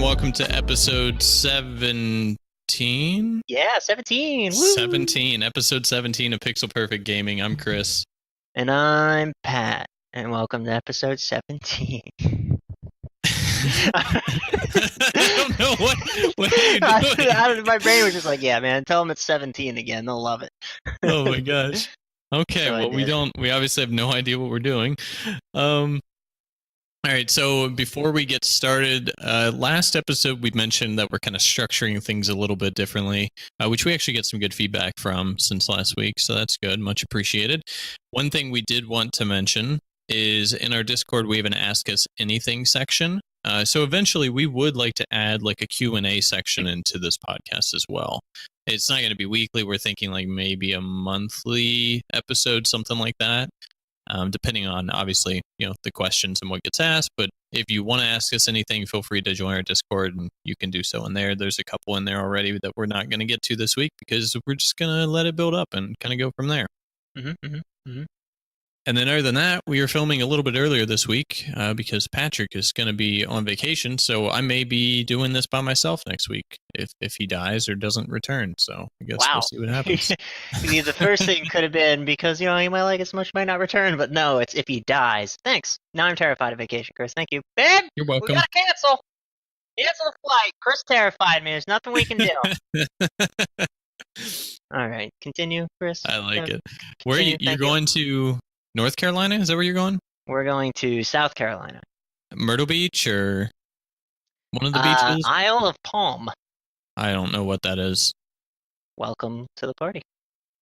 welcome to episode 17. Yeah, 17. Woo! 17, episode 17 of Pixel Perfect Gaming. I'm Chris. And I'm Pat. And welcome to episode 17. I don't know what are you doing? My brain was just like, yeah, man, tell them it's 17 again. They'll love it. Oh my gosh. Okay, So we obviously have no idea what we're doing. All right, so before we get started, last episode we mentioned that we're kind of structuring things a little bit differently, which we actually get some good feedback from since last week, so that's good, much appreciated. One thing we did want to mention is in our Discord we have an Ask Us Anything section. So eventually we would like to add like a Q&A section into this podcast as well. It's not going to be weekly. We're thinking like maybe a monthly episode, something like that. Depending on, obviously, the questions and what gets asked. But if you want to ask us anything, feel free to join our Discord, and you can do so in there. There's a couple in there already that we're not going to get to this week because we're just going to let it build up and kind of go from there. And then other than that, we are filming a little bit earlier this week because Patrick is going to be on vacation. So I may be doing this by myself next week if he dies or doesn't return. So I guess we'll see what happens. The first thing could have been because, he might like it so much, might not return. But no, it's if he dies. Thanks. Now I'm terrified of vacation, Chris. Thank you. Babe, you're welcome. We got to cancel. Cancel the flight. Chris terrified me. There's nothing we can do. All right. Continue, Chris. I like it. Where you're going to... North Carolina? Is that where you're going? We're going to South Carolina. Myrtle Beach or one of the beaches? Isle of Palm. I don't know what that is. Welcome to the party.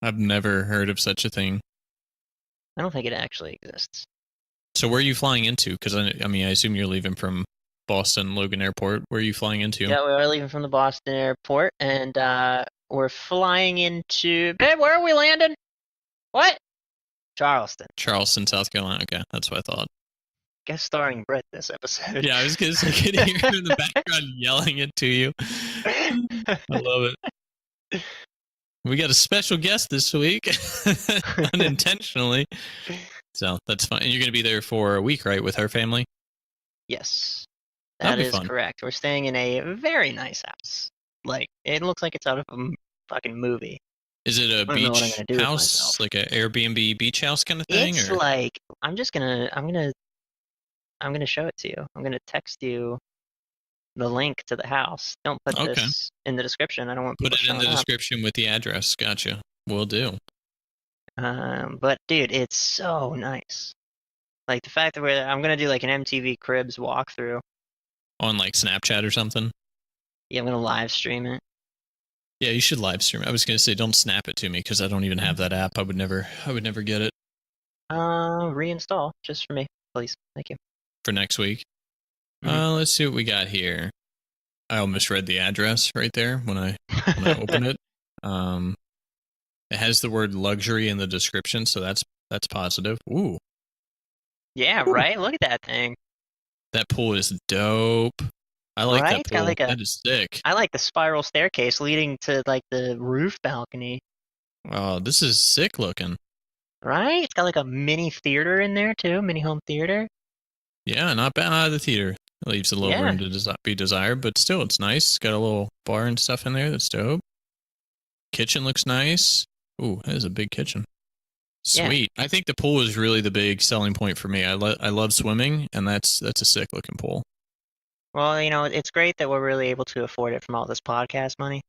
I've never heard of such a thing. I don't think it actually exists. So where are you flying into? Because, I assume you're leaving from Boston Logan Airport. Where are you flying into? Yeah, we are leaving from the Boston Airport, and we're flying into... Babe, where are we landing? What? Charleston, South Carolina. Okay, that's what I thought. Guest starring Brett this episode. Yeah, I was going to say, I could hear him in the background yelling it to you. I love it. We got a special guest this week, unintentionally. So that's fun. And you're going to be there for a week, right, with her family? Yes, that is correct. We're staying in a very nice house. Like, it looks like it's out of a fucking movie. Is it a beach house, like an Airbnb beach house kind of thing? It's like I'm gonna show it to you. I'm gonna text you the link to the house. Don't put this in the description. I don't want people put it in the description with the address. Gotcha. Will do. But dude, it's so nice. Like the fact that I'm gonna do like an MTV Cribs walkthrough on like Snapchat or something. Yeah, I'm gonna live stream it. Yeah, you should live stream. I was going to say, don't snap it to me because I don't even have that app. I would never get it. Reinstall just for me, please. Thank you. For next week. Let's see what we got here. I almost read the address right there when I open it. It has the word luxury in the description, so that's positive. Ooh. Yeah, right. Look at that thing. That pool is dope. I like that pool. That is sick. I like the spiral staircase leading to like the roof balcony. Oh, this is sick looking. Right? It's got like a mini theater in there too, mini home theater. Yeah, not bad. The theater leaves a little room to be desired, but still, it's nice. It's got a little bar and stuff in there. That's dope. Kitchen looks nice. Ooh, that is a big kitchen. Sweet. Yeah. I think the pool is really the big selling point for me. I love swimming, and that's a sick looking pool. Well, it's great that we're really able to afford it from all this podcast money.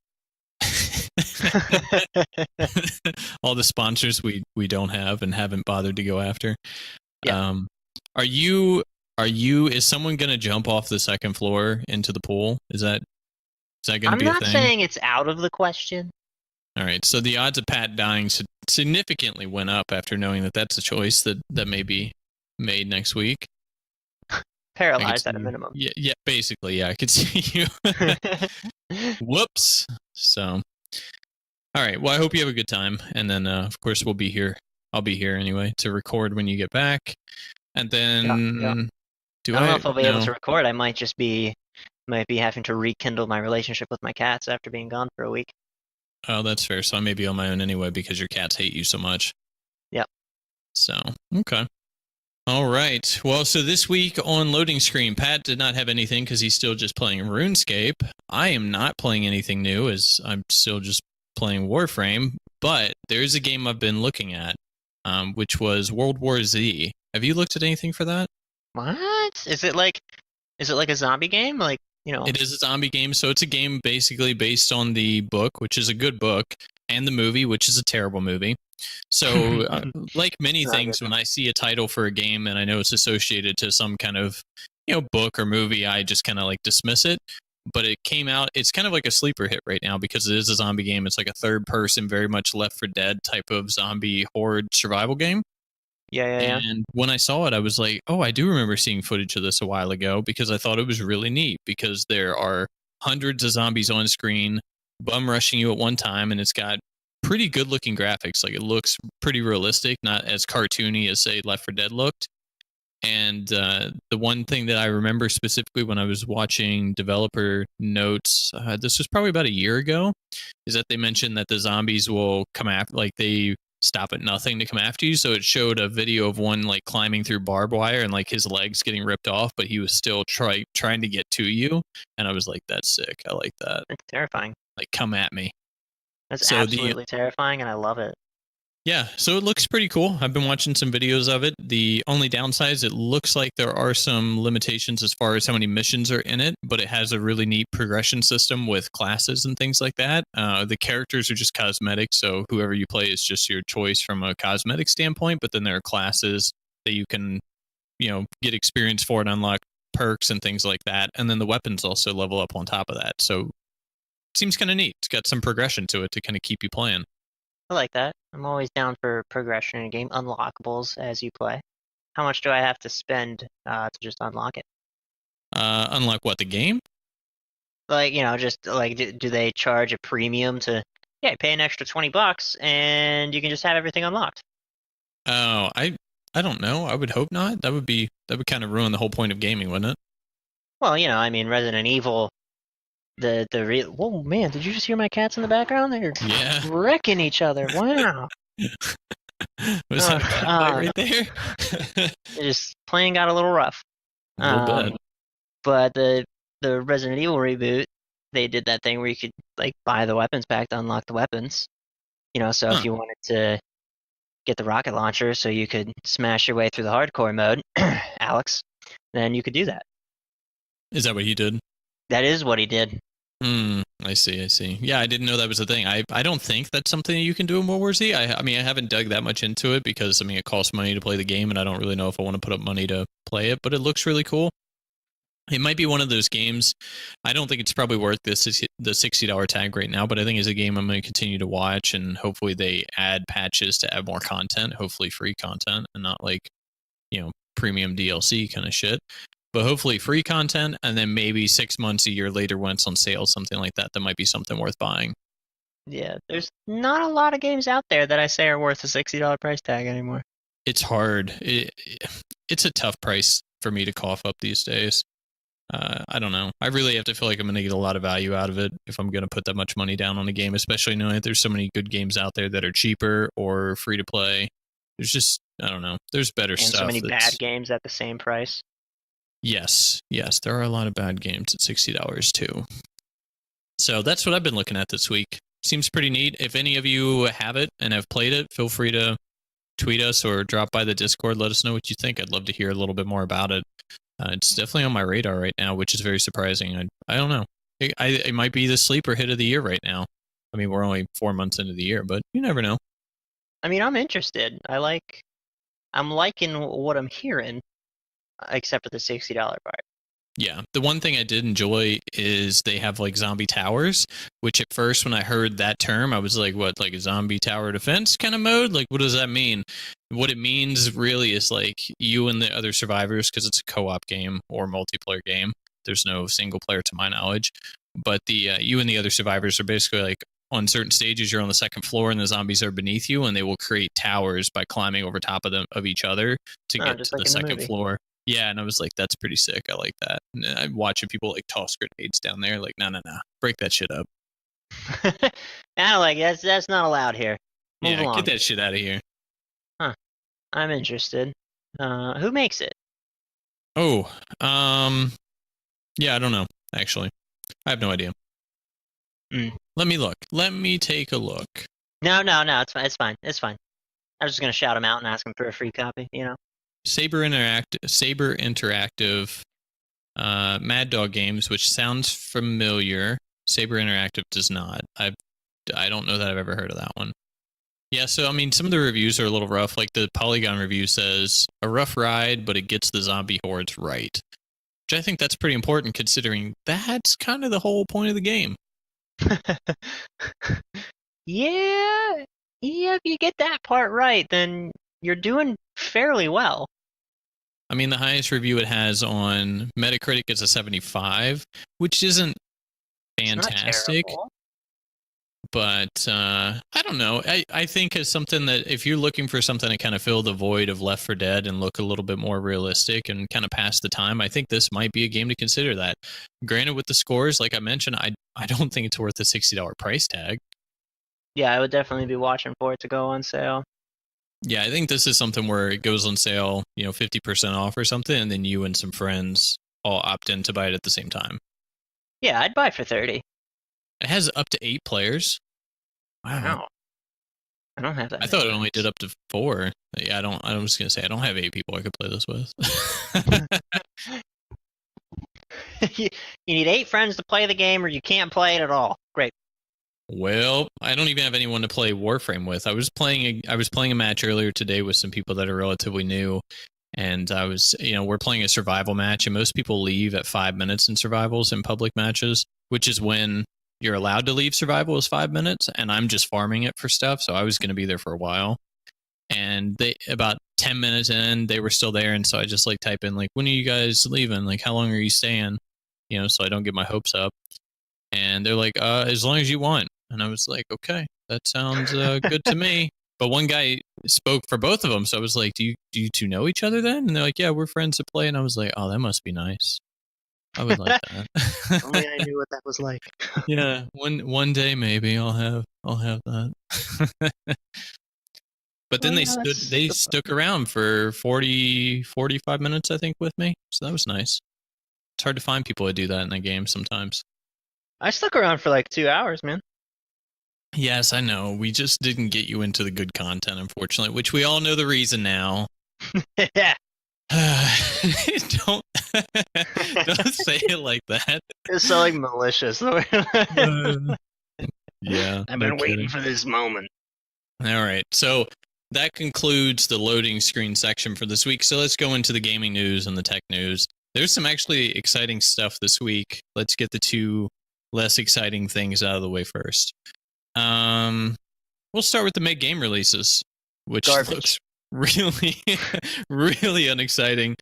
All the sponsors we don't have and haven't bothered to go after. Yeah. Is someone going to jump off the second floor into the pool? Is that going to be a thing? I'm not saying it's out of the question. All right. So the odds of Pat dying significantly went up after knowing that that's a choice that may be made next week. Paralyzed at a minimum. Yeah, basically, yeah. I could see you. Whoops. So, all right. Well, I hope you have a good time. And then, of course, we'll be here. I'll be here anyway to record when you get back. And then, I don't know if I'll be able to record. I might be having to rekindle my relationship with my cats after being gone for a week. Oh, that's fair. So I may be on my own anyway because your cats hate you so much. Yep. So, okay. All right. Well, so this week on Loading Screen, Pat did not have anything because he's still just playing RuneScape. I am not playing anything new as I'm still just playing Warframe, but there's a game I've been looking at, which was World War Z. Have you looked at anything for that? What? Is it like a zombie game? Like, It is a zombie game, so it's a game basically based on the book, which is a good book, and the movie, which is a terrible movie. So, like many things, when I see a title for a game and I know it's associated to some kind of, book or movie, I just kind of like dismiss it. But it came out, it's kind of like a sleeper hit right now because it is a zombie game. It's like a third person, very much Left 4 Dead type of zombie horde survival game. Yeah. And when I saw it, I was like, oh, I do remember seeing footage of this a while ago because I thought it was really neat because there are hundreds of zombies on screen, bum rushing you at one time, and it's got pretty good looking graphics. Like it looks pretty realistic, not as cartoony as, say, Left 4 Dead looked. And the one thing that I remember specifically when I was watching developer notes, this was probably about a year ago, is that they mentioned that the zombies will come after, like they stop at nothing to come after you. So it showed a video of one like climbing through barbed wire and like his legs getting ripped off, but he was still trying to get to you. And I was like, that's sick. I like that. It's terrifying. Like, come at me. That's So absolutely terrifying, and I love it. Yeah, so it looks pretty cool. I've been watching some videos of it. The only downside is it looks like there are some limitations as far as how many missions are in it, but it has a really neat progression system with classes and things like that. The characters are just cosmetic, so whoever you play is just your choice from a cosmetic standpoint, but then there are classes that you can, get experience for and unlock perks and things like that. And then the weapons also level up on top of that. So it seems kind of neat. It's got some progression to it to kind of keep you playing. I like that. I'm always down for progression in a game, unlockables as you play. How much do I have to spend to just unlock it? Unlock what, the game? Like, just like, do they charge a premium to, yeah, pay an extra $20 and you can just have everything unlocked? Oh, I don't know. I would hope not. That would kind of ruin the whole point of gaming, wouldn't it? Well, I mean, Resident Evil, the real. Whoa, man! Did you just hear my cats in the background? They're wrecking each other. Wow. Was that a cat fight right there? Just playing got a little rough. A little bit. But the Resident Evil reboot, they did that thing where you could like buy the weapons pack to unlock the weapons. So if you wanted to get the rocket launcher so you could smash your way through the hardcore mode, Alex, then you could do that. Is that what he did? That is what he did. I see. Yeah, I didn't know that was a thing. I don't think that's something you can do in World War Z. I mean, I haven't dug that much into it because, I mean, it costs money to play the game, and I don't really know if I want to put up money to play it, but it looks really cool. It might be one of those games. I don't think it's probably worth the $60 tag right now, but I think it's a game I'm going to continue to watch, and hopefully they add patches to add more content, hopefully free content, and not like, premium DLC kind of shit. But hopefully free content, and then maybe 6 months, a year later when it's on sale, something like that, that might be something worth buying. Yeah, there's not a lot of games out there that I say are worth a $60 price tag anymore. It's hard. It's a tough price for me to cough up these days. I don't know. I really have to feel like I'm going to get a lot of value out of it if I'm going to put that much money down on a game, especially knowing that there's so many good games out there that are cheaper or free to play. There's just, I don't know. There's better stuff. And so many bad games at the same price. Yes, there are a lot of bad games at $60 too. So that's what I've been looking at this week. Seems pretty neat. If any of you have it and have played it, feel free to tweet us or drop by the Discord. Let us know what you think. I'd love to hear a little bit more about it. It's definitely on my radar right now, which is very surprising. I don't know. It might be the sleeper hit of the year right now. I mean, we're only 4 months into the year, but you never know. I mean, I'm interested. I'm liking what I'm hearing, except for the $60 part. Yeah, the one thing I did enjoy is they have like zombie towers, which at first when I heard that term, I was like, what, like a zombie tower defense kind of mode? Like, what does that mean? What it means really is like you and the other survivors, because it's a co-op game or multiplayer game. There's no single player to my knowledge, but the you and the other survivors are basically like on certain stages, you're on the second floor and the zombies are beneath you, and they will create towers by climbing over top of each other to get to the second floor. Yeah, and I was like, that's pretty sick. I like that. And I'm watching people like toss grenades down there. Like, no, break that shit up. I like that's not allowed here. Move along. Get that shit out of here. Huh? I'm interested. Who makes it? Oh, yeah, I don't know, actually. I have no idea. Mm. Let me look. Let me take a look. No, it's fine. It's fine. It's fine. I was just gonna shout him out and ask him for a free copy. Saber Interactive, Mad Dog Games, which sounds familiar. Saber Interactive does not. I don't know that I've ever heard of that one. Yeah, so I mean, some of the reviews are a little rough. Like the Polygon review says, a rough ride, but it gets the zombie hordes right. Which I think that's pretty important considering that's kind of the whole point of the game. Yeah, if you get that part right, then you're doing fairly well. I mean, the highest review it has on Metacritic is a 75, which isn't It's not fantastic. terrible. But I don't know. I think it's something that if you're looking for something to kind of fill the void of Left 4 Dead and look a little bit more realistic and kind of pass the time, I think this might be a game to consider that. Granted, with the scores, like I mentioned, I don't think it's worth a $60 price tag. Yeah, I would definitely be watching for it to go on sale. Yeah, I think this is something where it goes on sale, 50% off or something, and then you and some friends all opt in to buy it at the same time. Yeah, I'd buy it for 30. It has up to 8 players. Wow. I don't have that. I thought it only did up to 4. Yeah, I was gonna say I don't have 8 people I could play this with. You need 8 friends to play the game, or you can't play it at all. Great. Well, I don't even have anyone to play Warframe with. I was playing a match earlier today with some people that are relatively new, and I was, we're playing a survival match, and most people leave at 5 minutes in survivals in public matches, which is when you're allowed to leave survival is 5 minutes, and I'm just farming it for stuff, so I was going to be there for a while. And they about 10 minutes in, they were still there, and so I just like type in like, when are you guys leaving? Like, how long are you staying? So I don't get my hopes up. And they're like, as long as you want. And I was like, okay, that sounds good to me. But one guy spoke for both of them, so I was like, do you two know each other then? And they're like, yeah, we're friends that play. And I was like, oh, that must be nice. I would like that. Only I knew what that was like. Yeah, one day maybe I'll have that. But then they stuck around for 45 minutes, I think, with me. So that was nice. It's hard to find people that do that in a game sometimes. I stuck around for like 2 hours, man. Yes, I know. We just didn't get you into the good content, unfortunately, which we all know the reason now. Yeah. don't don't say it like that. It's so like malicious. Yeah. I've been waiting for this moment. All right. So that concludes the loading screen section for this week. So let's go into the gaming news and the tech news. There's some actually exciting stuff this week. Let's get the two less exciting things out of the way first. We'll start with the May game releases, which looks really, really unexciting.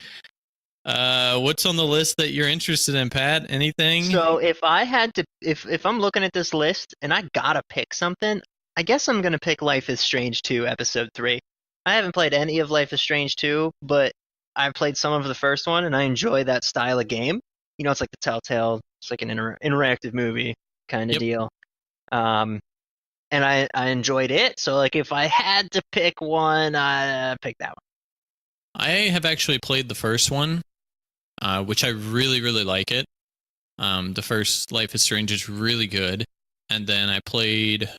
What's on the list that you're interested in, Pat? Anything? So if I had to, if I'm looking at this list and I gotta pick something, I guess I'm gonna pick Life is Strange 2 Episode 3. I haven't played any of Life is Strange 2, but I've played some of the first one, and I enjoy that style of game. It's like the Telltale, it's like an interactive movie kind of deal. And I enjoyed it. So like if I had to pick one, I'd pick that one. I have actually played the first one, which I really, really like it. The first Life is Strange is really good. And then I played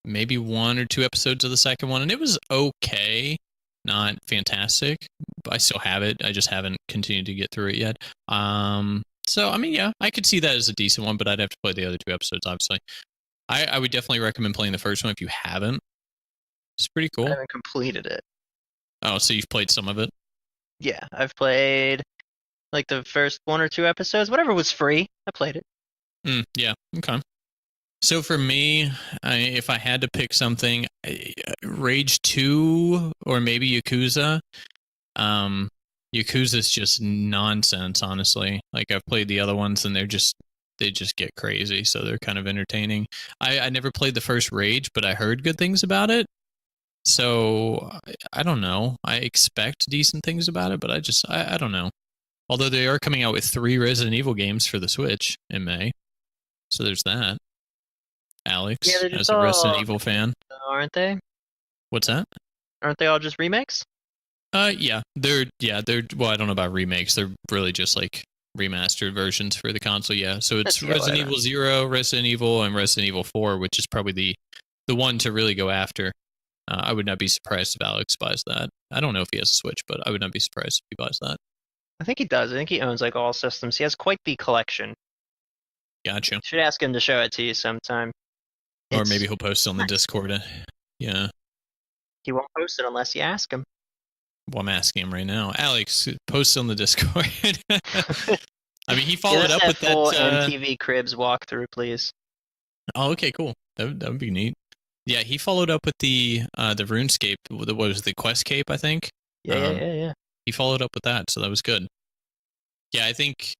maybe 1 or 2 episodes of the second one, and it was okay. Not fantastic, but I still have it. I just haven't continued to get through it yet. So, I mean, yeah, I could see that as a decent one, but I'd have to play the other 2 episodes, obviously. I would definitely recommend playing the first one if you haven't. It's pretty cool. I haven't completed it. Oh, so you've played some of it? Yeah, I've played like the first 1 or 2 episodes. Whatever was free, I played it. Yeah, okay. So for me, if I had to pick something, Rage 2 or maybe Yakuza. Yakuza's just nonsense, honestly. Like I've played the other ones and they just get crazy, so they're kind of entertaining. I never played the first Rage, but I heard good things about it. So I don't know. I expect decent things about it, but I don't know. Although they are coming out with 3 Resident Evil games for the Switch in May. So there's that. Alex, as a Resident Evil fan. Aren't they? What's that? Aren't they all just remakes? They're well, I don't know about remakes. They're really just like remastered versions for the console. Yeah, so it's Resident Evil 0, Resident Evil, and Resident Evil 4, which is probably the one to really go after. I would not be surprised if Alex buys that. I don't know if he has a Switch, but I would not be surprised if he buys that. I think he does. I think he owns like all systems. He has quite the collection. Gotcha. Should ask him to show it to you sometime. Or maybe he'll post it on the Discord. Yeah. He won't post it unless you ask him. Well, I'm asking him right now. Alex, post it on the Discord. I mean, he followed up with that full MTV Cribs walkthrough, please. Oh, okay, cool. That would be neat. Yeah, he followed up with the RuneScape. What was the Quest Cape? I think. Yeah. He followed up with that, so that was good. Yeah, I think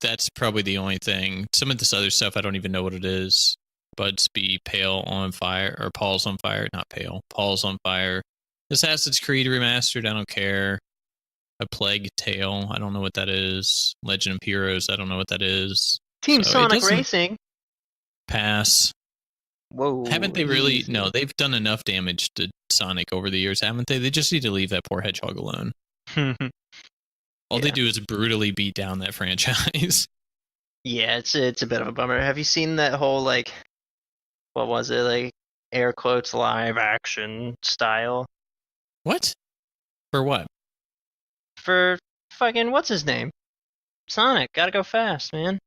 that's probably the only thing. Some of this other stuff, I don't even know what it is. Buds be pale on fire, or Paul's on fire. Not pale. Paul's on fire. Assassin's Creed Remastered, I don't care. A Plague Tale, I don't know what that is. Legend of Heroes, I don't know what that is. Team Sonic Racing. Pass. Whoa. Haven't they really? Easy. No, they've done enough damage to Sonic over the years, haven't they? They just need to leave that poor hedgehog alone. All they do is brutally beat down that franchise. Yeah, it's a bit of a bummer. Have you seen that whole, like, what was it, like, air quotes live action style? What? For what? For fucking, what's his name? Sonic. Gotta go fast, man.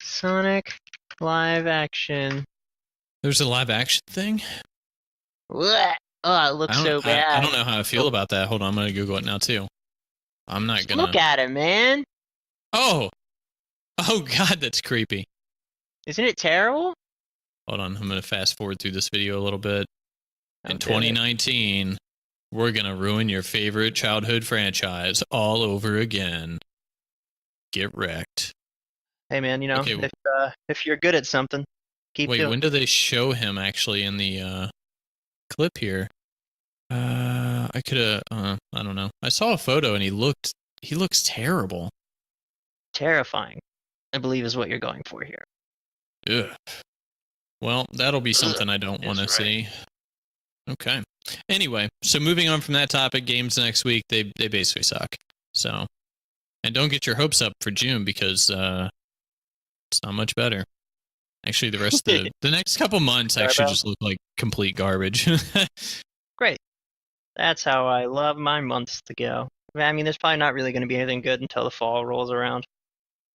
Sonic live action. There's a live action thing? What? Oh, it looks so bad. I don't know how I feel about that. Hold on, I'm going to Google it now, too. I'm not going to... Look at it, man. Oh, God, that's creepy. Isn't it terrible? Hold on, I'm going to fast forward through this video a little bit. In 2019, we're going to ruin your favorite childhood franchise all over again. Get wrecked. Hey, man, you know, if you're good at something, keep doing it. Wait, when do they show him actually in the clip here? I could have, I don't know. I saw a photo and he looks terrible. Terrifying, I believe is what you're going for here. Ugh. Well, that'll be something I don't want to see. Okay. Anyway, so moving on from that topic, games next week, they basically suck. So, and don't get your hopes up for June because it's not much better. Actually, the rest of the next couple months actually just look like complete garbage. Great. That's how I love my months to go. I mean, there's probably not really going to be anything good until the fall rolls around.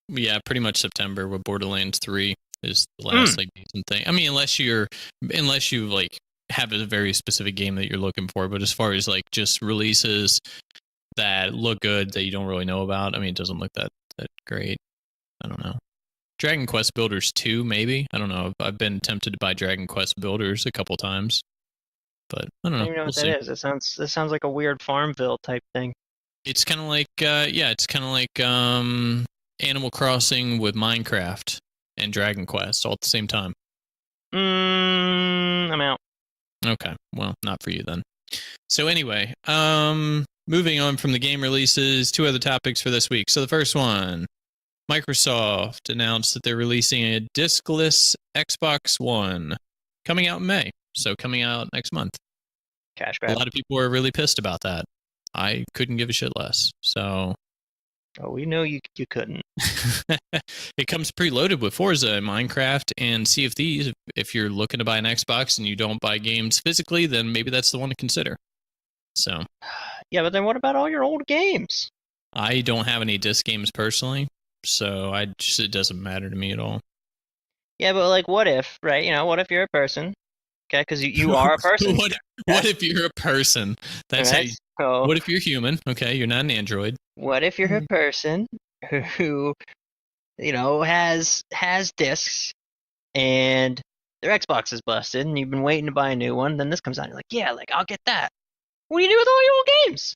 Yeah, pretty much September with Borderlands 3 is the last like decent thing. I mean, unless you like have a very specific game that you're looking for, but as far as like just releases that look good that you don't really know about, I mean, it doesn't look that great. I don't know. Dragon Quest Builders 2, maybe. I don't know. I've been tempted to buy Dragon Quest Builders a couple times, but I don't know. I don't even know what that is. It sounds like a weird Farmville type thing. It's kind of like it's kind of like Animal Crossing with Minecraft and Dragon Quest all at the same time. I'm out. Okay, well, not for you then. So anyway, moving on from the game releases, 2 other topics for this week. So the first one, Microsoft announced that they're releasing a discless Xbox One coming out in May. So coming out next month. Cash grab. A lot of people are really pissed about that. I couldn't give a shit less. So... Oh, we know you couldn't. It comes preloaded with Forza, Minecraft, and Sea of Thieves. If you're looking to buy an Xbox and you don't buy games physically, then maybe that's the one to consider. So... Yeah, but then what about all your old games? I don't have any disc games personally, so it doesn't matter to me at all. Yeah, but like, what if, right? You know, what if you're a person? Okay, because you are a person. What if you're a person? That's right? What if you're human? Okay, you're not an android. What if you're a person who, you know, has discs and their Xbox is busted and you've been waiting to buy a new one, then this comes out and you're like, yeah, like, I'll get that. What do you do with all your old games?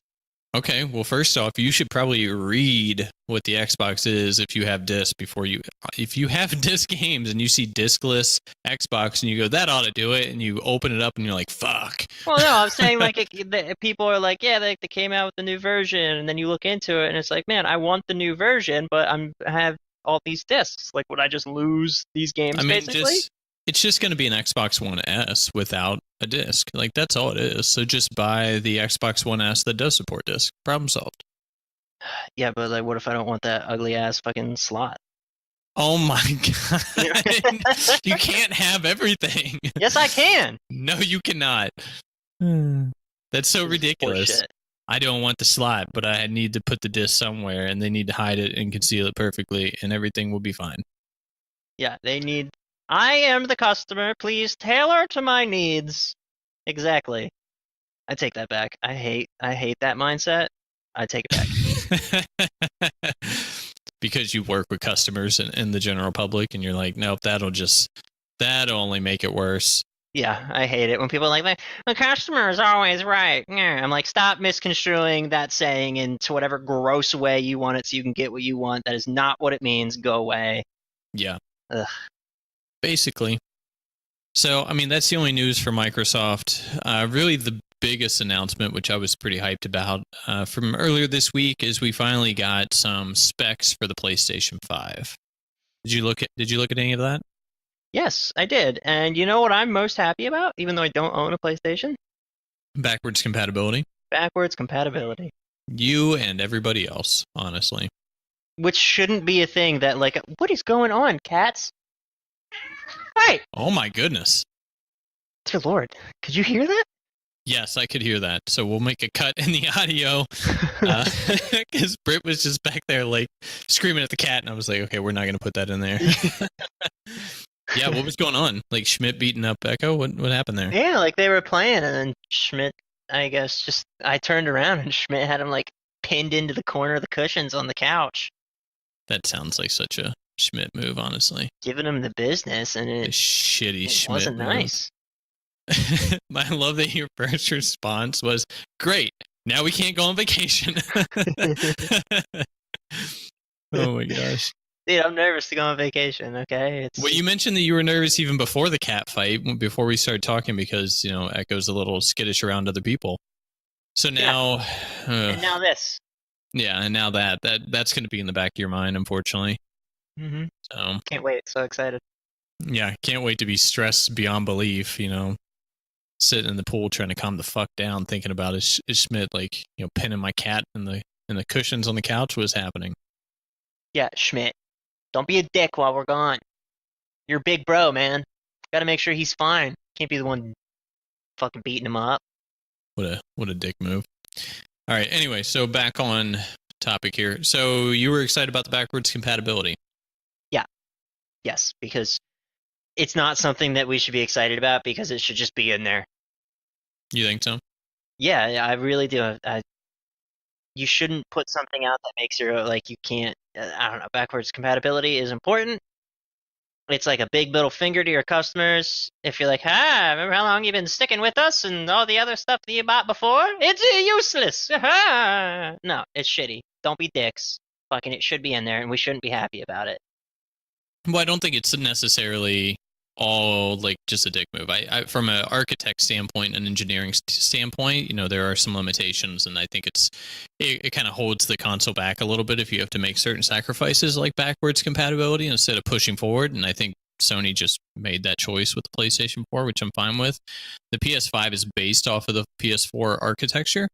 Okay, well, first off, you should probably read what the Xbox is if you have disc if you have disc games and you see discless Xbox and you go, that ought to do it, and you open it up and you're like, fuck. Well, no, I'm saying like people are like, yeah, they came out with the new version, and then you look into it and it's like, man, I want the new version, but I have all these discs. Like, would I just lose these games basically? It's just going to be an Xbox One S without a disc. Like, that's all it is. So just buy the Xbox One S that does support disc. Problem solved. Yeah, but like, what if I don't want that ugly ass fucking slot? Oh my god. You can't have everything. Yes, I can. No, you cannot. That's so This is ridiculous. horseshit. I don't want the slot, but I need to put the disc somewhere, and they need to hide it and conceal it perfectly, and everything will be fine. Yeah, they need. I am the customer. Please tailor to my needs. Exactly. I take that back. I hate that mindset. I take it back. Because you work with customers and the general public, and you're like, nope, that'll only make it worse. Yeah, I hate it when people are like, the customer is always right. Yeah. I'm like, stop misconstruing that saying into whatever gross way you want it so you can get what you want. That is not what it means. Go away. Yeah. Ugh. Basically. So, I mean, that's the only news for Microsoft. Really, the biggest announcement, which I was pretty hyped about from earlier this week, is we finally got some specs for the PlayStation 5. Did you look at any of that? Yes, I did. And you know what I'm most happy about, even though I don't own a PlayStation? Backwards compatibility. Backwards compatibility. You and everybody else, honestly. Which shouldn't be a thing that, like, what is going on, cats? Hey! Oh my goodness. Dear Lord, could you hear that? Yes, I could hear that. So we'll make a cut in the audio because Britt was just back there like screaming at the cat, and I was like, okay, we're not going to put that in there. Yeah, what was going on? Like Schmidt beating up Echo? What happened there? Yeah, like they were playing, and then Schmidt, I guess, I turned around and Schmidt had him like pinned into the corner of the cushions on the couch. That sounds like such a Schmidt move, honestly. Giving him the business, and A shitty it Schmidt wasn't move. Nice. I love that your first response was, great, now we can't go on vacation. Oh my gosh. Dude, I'm nervous to go on vacation, okay? Well, you mentioned that you were nervous even before the cat fight, before we started talking, because, Echo's a little skittish around other people. So now... Yeah. And now this. Yeah, and now that's going to be in the back of your mind, unfortunately. Mm-hmm. So, can't wait. So excited. Yeah, can't wait to be stressed beyond belief, sitting in the pool trying to calm the fuck down, thinking about is Schmidt, like, pinning my cat in the cushions on the couch. What's happening? Yeah, Schmidt. Don't be a dick while we're gone. You're a big bro, man. Gotta make sure he's fine. Can't be the one fucking beating him up. What a dick move. All right, anyway, so back on topic here. So you were excited about the backwards compatibility? Yeah. Yes, because it's not something that we should be excited about because it should just be in there. You think so? Yeah, I really do. You shouldn't put something out that makes you like you can't. I don't know. Backwards compatibility is important. It's like a big middle finger to your customers. If you're like, remember how long you've been sticking with us and all the other stuff that you bought before? It's useless. No, it's shitty. Don't be dicks. Fucking, it should be in there, and we shouldn't be happy about it. Well, I don't think it's necessarily all like just a dick move. I from an architect standpoint and engineering standpoint, there are some limitations, and I think it kind of holds the console back a little bit if you have to make certain sacrifices like backwards compatibility instead of pushing forward. And I think Sony just made that choice with the PlayStation 4, which I'm fine with. The PS5 is based off of the PS4 architecture.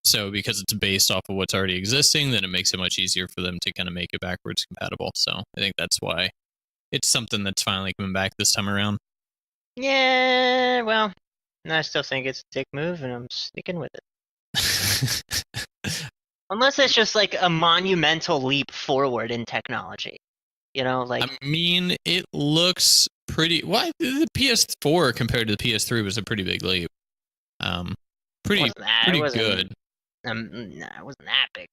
So because it's based off of what's already existing, then it makes it much easier for them to kind of make it backwards compatible. So I think that's why it's something that's finally coming back this time around. Yeah, well, I still think it's a dick move, and I'm sticking with it. Unless it's just like a monumental leap forward in technology. I mean, it looks pretty... Why? The PS4 compared to the PS3 was a pretty big leap. Pretty good. It wasn't that big.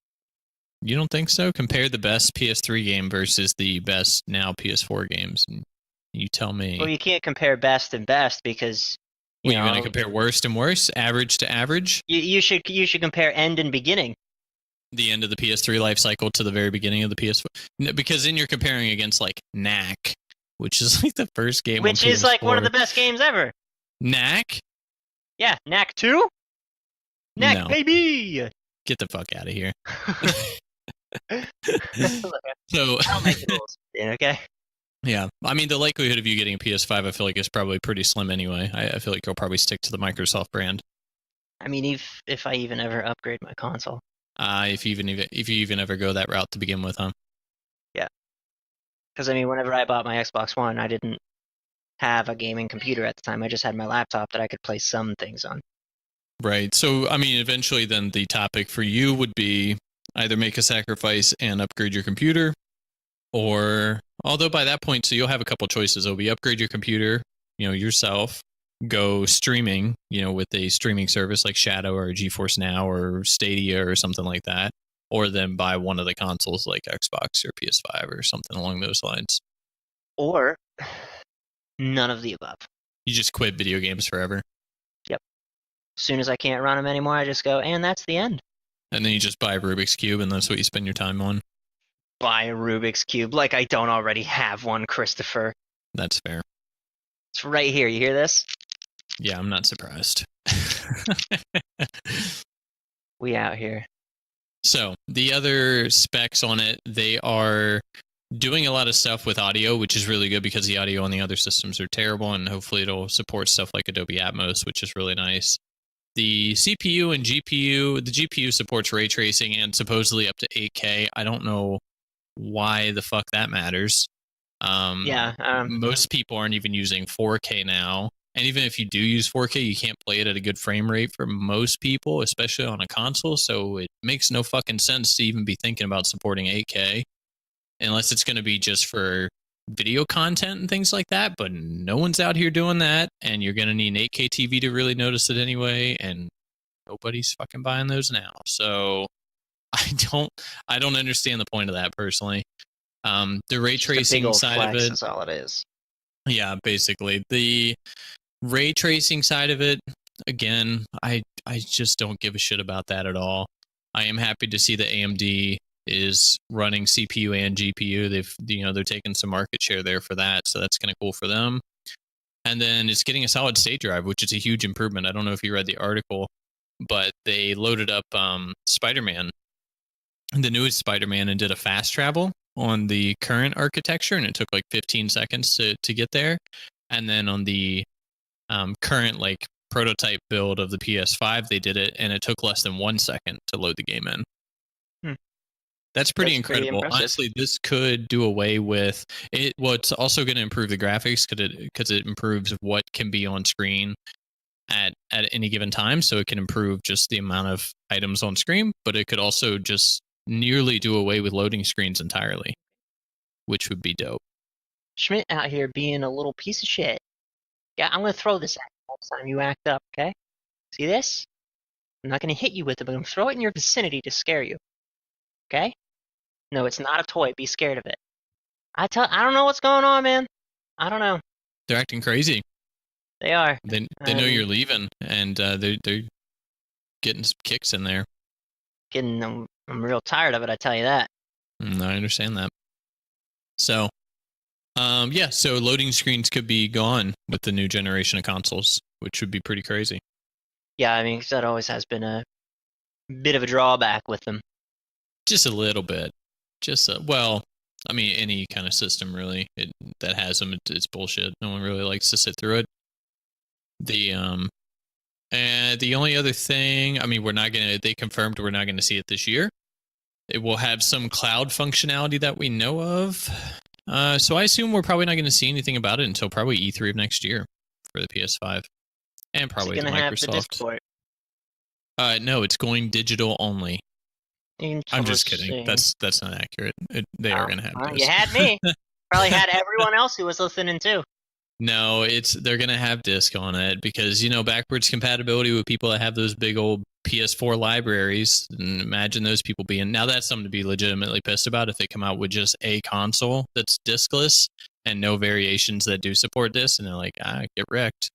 You don't think so? Compare the best PS3 game versus the best now PS4 games. You tell me. Well, you can't compare best and best because you're going to compare worst and worst, average to average. You should compare end and beginning. The end of the PS3 life cycle to the very beginning of the PS4, because then you're comparing against like Knack, which is like the first game. Which is like one of the best games ever. Knack. Yeah, Knack 2. Knack, no. Baby. Get the fuck out of here. So I'll make the rules, okay? Yeah, I mean, the likelihood of you getting a PS5, I feel like, is probably pretty slim anyway. I feel like you'll probably stick to the Microsoft brand. I mean, if I even ever upgrade my console. If you even ever go that route to begin with, huh? Yeah. Because I mean, whenever I bought my Xbox One, I didn't have a gaming computer at the time. I just had my laptop that I could play some things on. Right. So, I mean, eventually, then the topic for you would be either make a sacrifice and upgrade your computer, or although by that point, so you'll have a couple choices. It'll be upgrade your computer, yourself, go streaming, with a streaming service like Shadow or GeForce Now or Stadia or something like that, or then buy one of the consoles like Xbox or PS5 or something along those lines. Or none of the above. You just quit video games forever. Yep. As soon as I can't run them anymore, I just go, and that's the end. And then you just buy a Rubik's Cube, and that's what you spend your time on. Buy a Rubik's Cube like I don't already have one, Christopher. That's fair. It's right here. You hear this? Yeah, I'm not surprised. We out here. So the other specs on it, they are doing a lot of stuff with audio, which is really good because the audio on the other systems are terrible, and hopefully it'll support stuff like Adobe Atmos, which is really nice. The CPU and GPU, the GPU supports ray tracing and supposedly up to 8K. I don't know why the fuck that matters. Most people aren't even using 4K now. And even if you do use 4K, you can't play it at a good frame rate for most people, especially on a console. So it makes no fucking sense to even be thinking about supporting 8K unless it's going to be just for video content and things like that. But no one's out here doing that. And you're going to need an 8K TV to really notice it anyway. And nobody's fucking buying those now. So I don't understand the point of that personally. The ray tracing side of it is all it is. Yeah, basically the ray tracing side of it. Again, I just don't give a shit about that at all. I am happy to see that AMD is running CPU and GPU. They're taking some market share there for that, so that's kind of cool for them. And then it's getting a solid state drive, which is a huge improvement. I don't know if you read the article, but they loaded up Spider-Man, the newest Spider-Man, and did a fast travel on the current architecture, and it took like 15 seconds to get there. And then on the current like prototype build of the PS5, they did it, and it took less than 1 second to load the game in. That's pretty incredible. Honestly, this could do away with it. Well, it's also going to improve the graphics because it improves what can be on screen at any given time. So it can improve just the amount of items on screen, but it could also just nearly do away with loading screens entirely, which would be dope. Schmidt out here being a little piece of shit. Yeah, I'm going to throw this at you next time you act up, okay? See this? I'm not going to hit you with it, but I'm going to throw it in your vicinity to scare you. Okay? No, it's not a toy. Be scared of it. I don't know what's going on, man. I don't know. They're acting crazy. They are. They know you're leaving, and they're getting some kicks in there. I'm real tired of it, I tell you that. I understand that. So, so loading screens could be gone with the new generation of consoles, which would be pretty crazy. Yeah, I mean, that always has been a bit of a drawback with them. Just a little bit. I mean, any kind of system really that has them, it's bullshit. No one really likes to sit through it. And the only other thing, I mean, they confirmed we're not gonna see it this year. It will have some cloud functionality that we know of. So I assume we're probably not going to see anything about it until probably E3 of next year for the PS5, and probably the Microsoft. Have the disc port? No, it's going digital only. I'm just kidding. That's not accurate. They are going to have disc. You had me. Probably had everyone else who was listening too. No, they're going to have disc on it because, backwards compatibility with people that have those big old PS4 libraries. And imagine those people being, now that's something to be legitimately pissed about if they come out with just a console that's discless and no variations that do support disc, and they're like, get wrecked.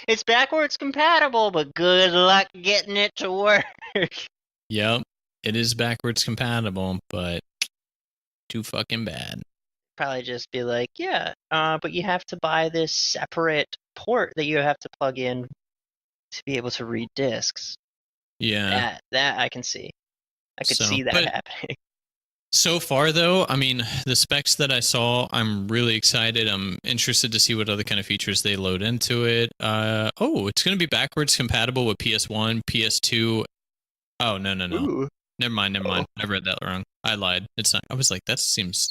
It's backwards compatible, but good luck getting it to work. Yep, it is backwards compatible, but too fucking bad. Probably just be like, but you have to buy this separate port that you have to plug in to be able to read discs. Yeah, that I can see. I could see that happening. So far, though, I mean, the specs that I saw, I'm really excited. I'm interested to see what other kind of features they load into it. It's going to be backwards compatible with PS1, PS2. Oh, no, no, no. Ooh. Never mind, never Oh. mind. I read that wrong. I lied. It's not. I was like, that seems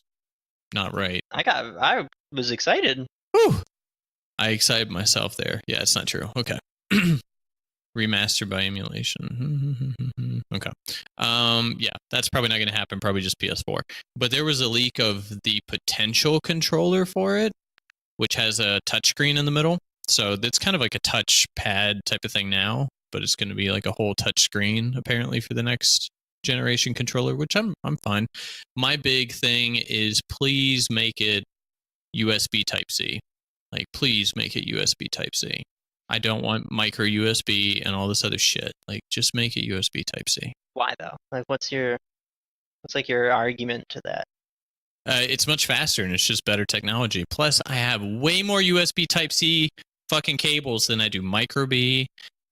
not right. I was excited. Whew. I excited myself there. Yeah, it's not true. Okay. Remastered by emulation. Okay. Yeah, that's probably not going to happen. Probably just PS4. But there was a leak of the potential controller for it, which has a touchscreen in the middle. So it's kind of like a touch pad type of thing now, but it's going to be like a whole touch screen apparently for the next generation controller, which I'm fine. My big thing is please make it USB Type C. Like, please make it USB Type C. I don't want micro USB and all this other shit. Like, just make it USB Type C. Why though? Like, what's like your argument to that? It's much faster and it's just better technology. Plus, I have way more USB Type C fucking cables than I do micro B,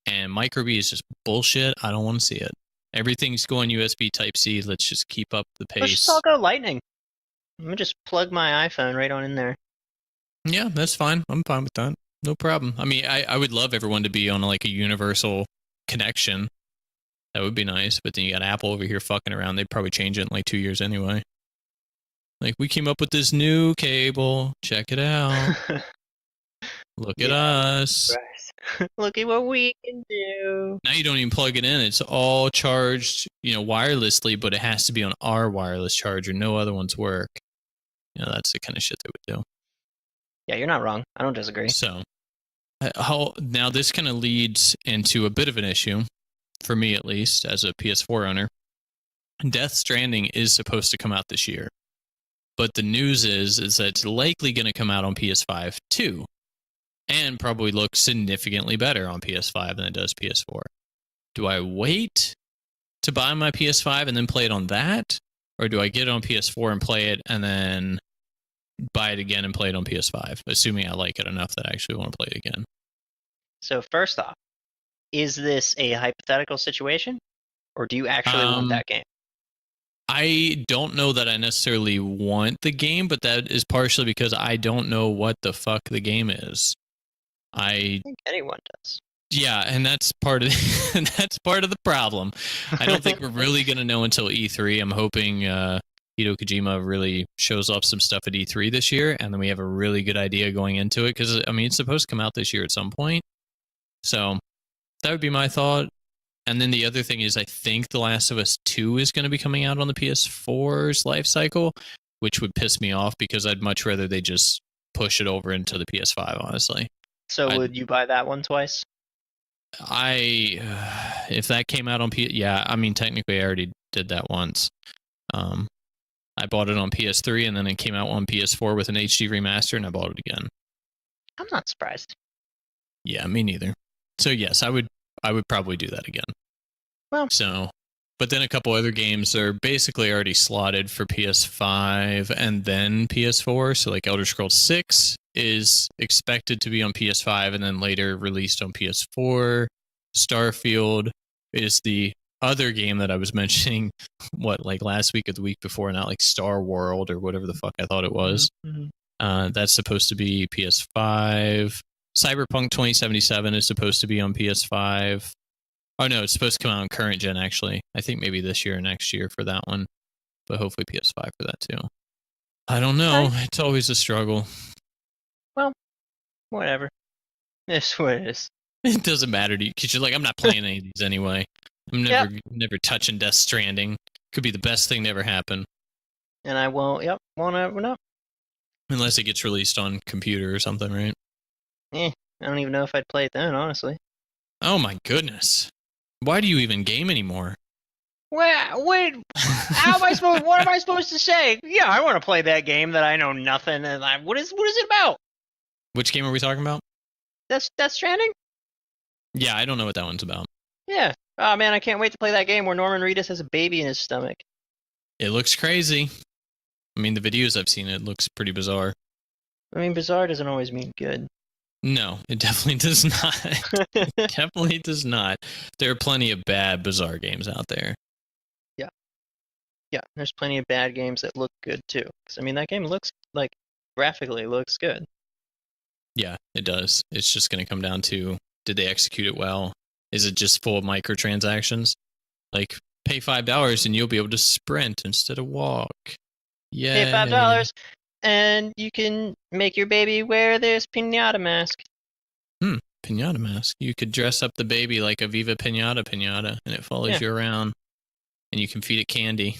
and micro B is just bullshit. I don't want to see it. Everything's going USB Type C. Let's just keep up the Let's just pace. all go Lightning. I'm gonna just plug my iPhone right on in there. Yeah, that's fine. I'm fine with that. No problem. I mean, I would love everyone to be on like a universal connection. That would be nice. But then you got Apple over here fucking around. They'd probably change it in like 2 years anyway. Like, we came up with this new cable. Check it out. Look at us. Right. Look at what we can do. Now you don't even plug it in. It's all charged, wirelessly, but it has to be on our wireless charger. No other ones work. That's the kind of shit they would do. Yeah, you're not wrong. I don't disagree. So, now this kind of leads into a bit of an issue, for me at least, as a PS4 owner. Death Stranding is supposed to come out this year. But the news is that it's likely going to come out on PS5 too, and probably look significantly better on PS5 than it does PS4. Do I wait to buy my PS5 and then play it on that? Or do I get it on PS4 and play it and then buy it again and play it on PS5, assuming I like it enough that I actually want to play it again? So first off, is this a hypothetical situation? Or do you actually want that game? I don't know that I necessarily want the game, but that is partially because I don't know what the fuck the game is. I think anyone does. Yeah, and that's part of the problem. I don't think we're really going to know until E3. I'm hoping Hideo Kojima really shows off some stuff at E3 this year, and then we have a really good idea going into it, because it's supposed to come out this year at some point. So that would be my thought. And then the other thing is, I think The Last of Us 2 is going to be coming out on the PS4's life cycle, which would piss me off because I'd much rather they just push it over into the PS5, honestly. So would you buy that one twice? If that came out on technically I already did that once. I bought it on PS3 and then it came out on PS4 with an HD remaster, and I bought it again. I'm not surprised. Yeah, me neither. So yes, I would probably do that again. Well, but then a couple other games are basically already slotted for PS5 and then PS4. So like Elder Scrolls 6 is expected to be on PS5 and then later released on PS4. Starfield is the other game that I was mentioning, last week or the week before, not like Star World or whatever the fuck I thought it was. Mm-hmm. That's supposed to be PS5. Cyberpunk 2077 is supposed to be on PS5. Oh, no, it's supposed to come out on current gen, actually. I think maybe this year or next year for that one. But hopefully PS5 for that, too. I don't know. Okay. It's always a struggle. Well, whatever. It's what it is. It doesn't matter to you, because you're like, I'm not playing any of these anyway. I'm never touching Death Stranding. Could be the best thing to ever happen. And I won't ever know. Unless it gets released on computer or something, right? I don't even know if I'd play it then, honestly. Oh my goodness. Why do you even game anymore? Well, wait, what am I supposed to say? Yeah, I want to play that game that I know nothing, and what is it about? Which game are we talking about? That's Death Stranding? Yeah, I don't know what that one's about. Yeah. Oh man, I can't wait to play that game where Norman Reedus has a baby in his stomach. It looks crazy. I mean, the videos I've seen, it looks pretty bizarre. I mean, bizarre doesn't always mean good. No, it definitely does not. It definitely does not. There are plenty of bad, bizarre games out there. Yeah. Yeah, there's plenty of bad games that look good too. 'Cause, I mean, that game looks like graphically looks good. Yeah, it does. It's just going to come down to, did they execute it well? Is it just full of microtransactions? Like, pay $5 and you'll be able to sprint instead of walk. Pay Yay. $5 and you can make your baby wear this pinata mask. Pinata mask. You could dress up the baby like a Viva Pinata, and it follows you around. And you can feed it candy,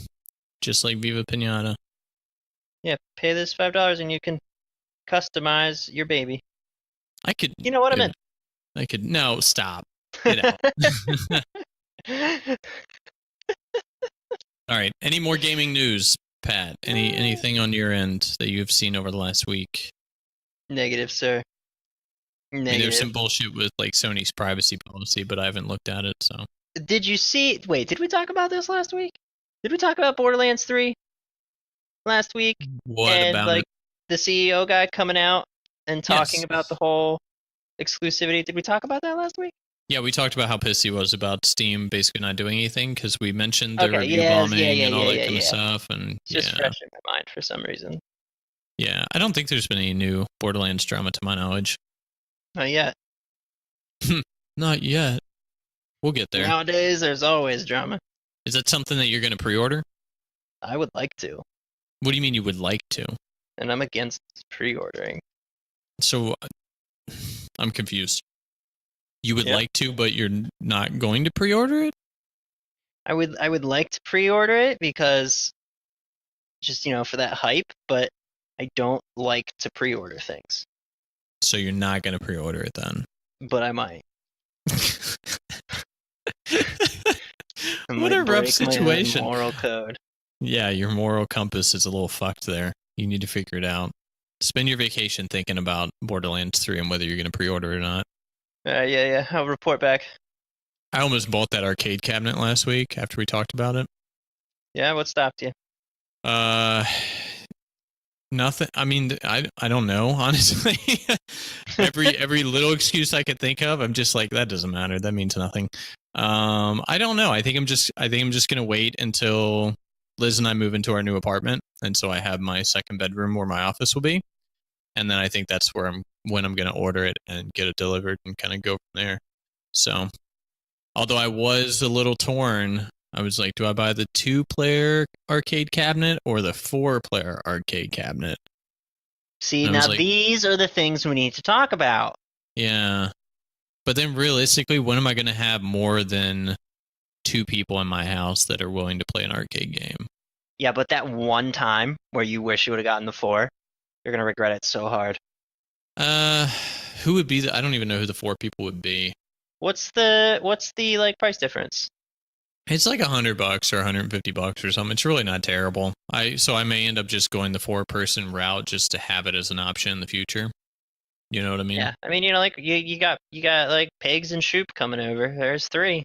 just like Viva Pinata. Yeah, pay this $5 and you can customize your baby. I could. You know what I meant? I could. No, stop. Get out. All right. Any more gaming news, Pat? Anything on your end that you've seen over the last week? Negative, sir. Negative. I mean, there's some bullshit with like Sony's privacy policy, but I haven't looked at it. So. Did you see? Wait, did we talk about this last week? Did we talk about Borderlands 3 last week? What and about like it? the CEO guy coming out and talking Yes. about the whole exclusivity? Did we talk about that last week? Yeah, we talked about how pissed he was about Steam basically not doing anything because we mentioned the review yes, bombing and all that kind of stuff. And It's just fresh in my mind for some reason. Yeah, I don't think there's been any new Borderlands drama to my knowledge. Not yet. Not yet. We'll get there. Nowadays, there's always drama. Is that something that you're going to pre-order? I would like to. What do you mean you would like to? And I'm against pre-ordering. So, I'm confused. You would like to, but you're not going to pre-order it? I would like to pre-order it because just, for that hype, but I don't like to pre-order things. So you're not going to pre-order it then? But I might. What a rough situation. Moral code. Yeah, your moral compass is a little fucked there. You need to figure it out. Spend your vacation thinking about Borderlands 3 and whether you're going to pre-order it or not. Yeah. I'll report back. I almost bought that arcade cabinet last week after we talked about it. Yeah, what stopped you? Nothing. I mean, I don't know, honestly. every little excuse I could think of, I'm just like, that doesn't matter. That means nothing. I don't know. I think I'm just gonna wait until Liz and I move into our new apartment, and so I have my second bedroom where my office will be, and then I think that's when I'm gonna order it and get it delivered and kind of go from there. So, although I was a little torn, I was like, do I buy the 2-player arcade cabinet or the 4-player arcade cabinet? See, now these are the things we need to talk about. Yeah. But then realistically, when am I going to have more than 2 people in my house that are willing to play an arcade game? Yeah, but that one time where you wish you would have gotten the 4, you're going to regret it so hard. Who would be I don't even know who the 4 people would be. What's the like price difference? It's like $100 or $150 or something. It's really not terrible. So I may end up just going the 4-person route just to have it as an option in the future. You know what I mean? Yeah, I mean, like you got like Pigs and Shoop coming over. There's 3.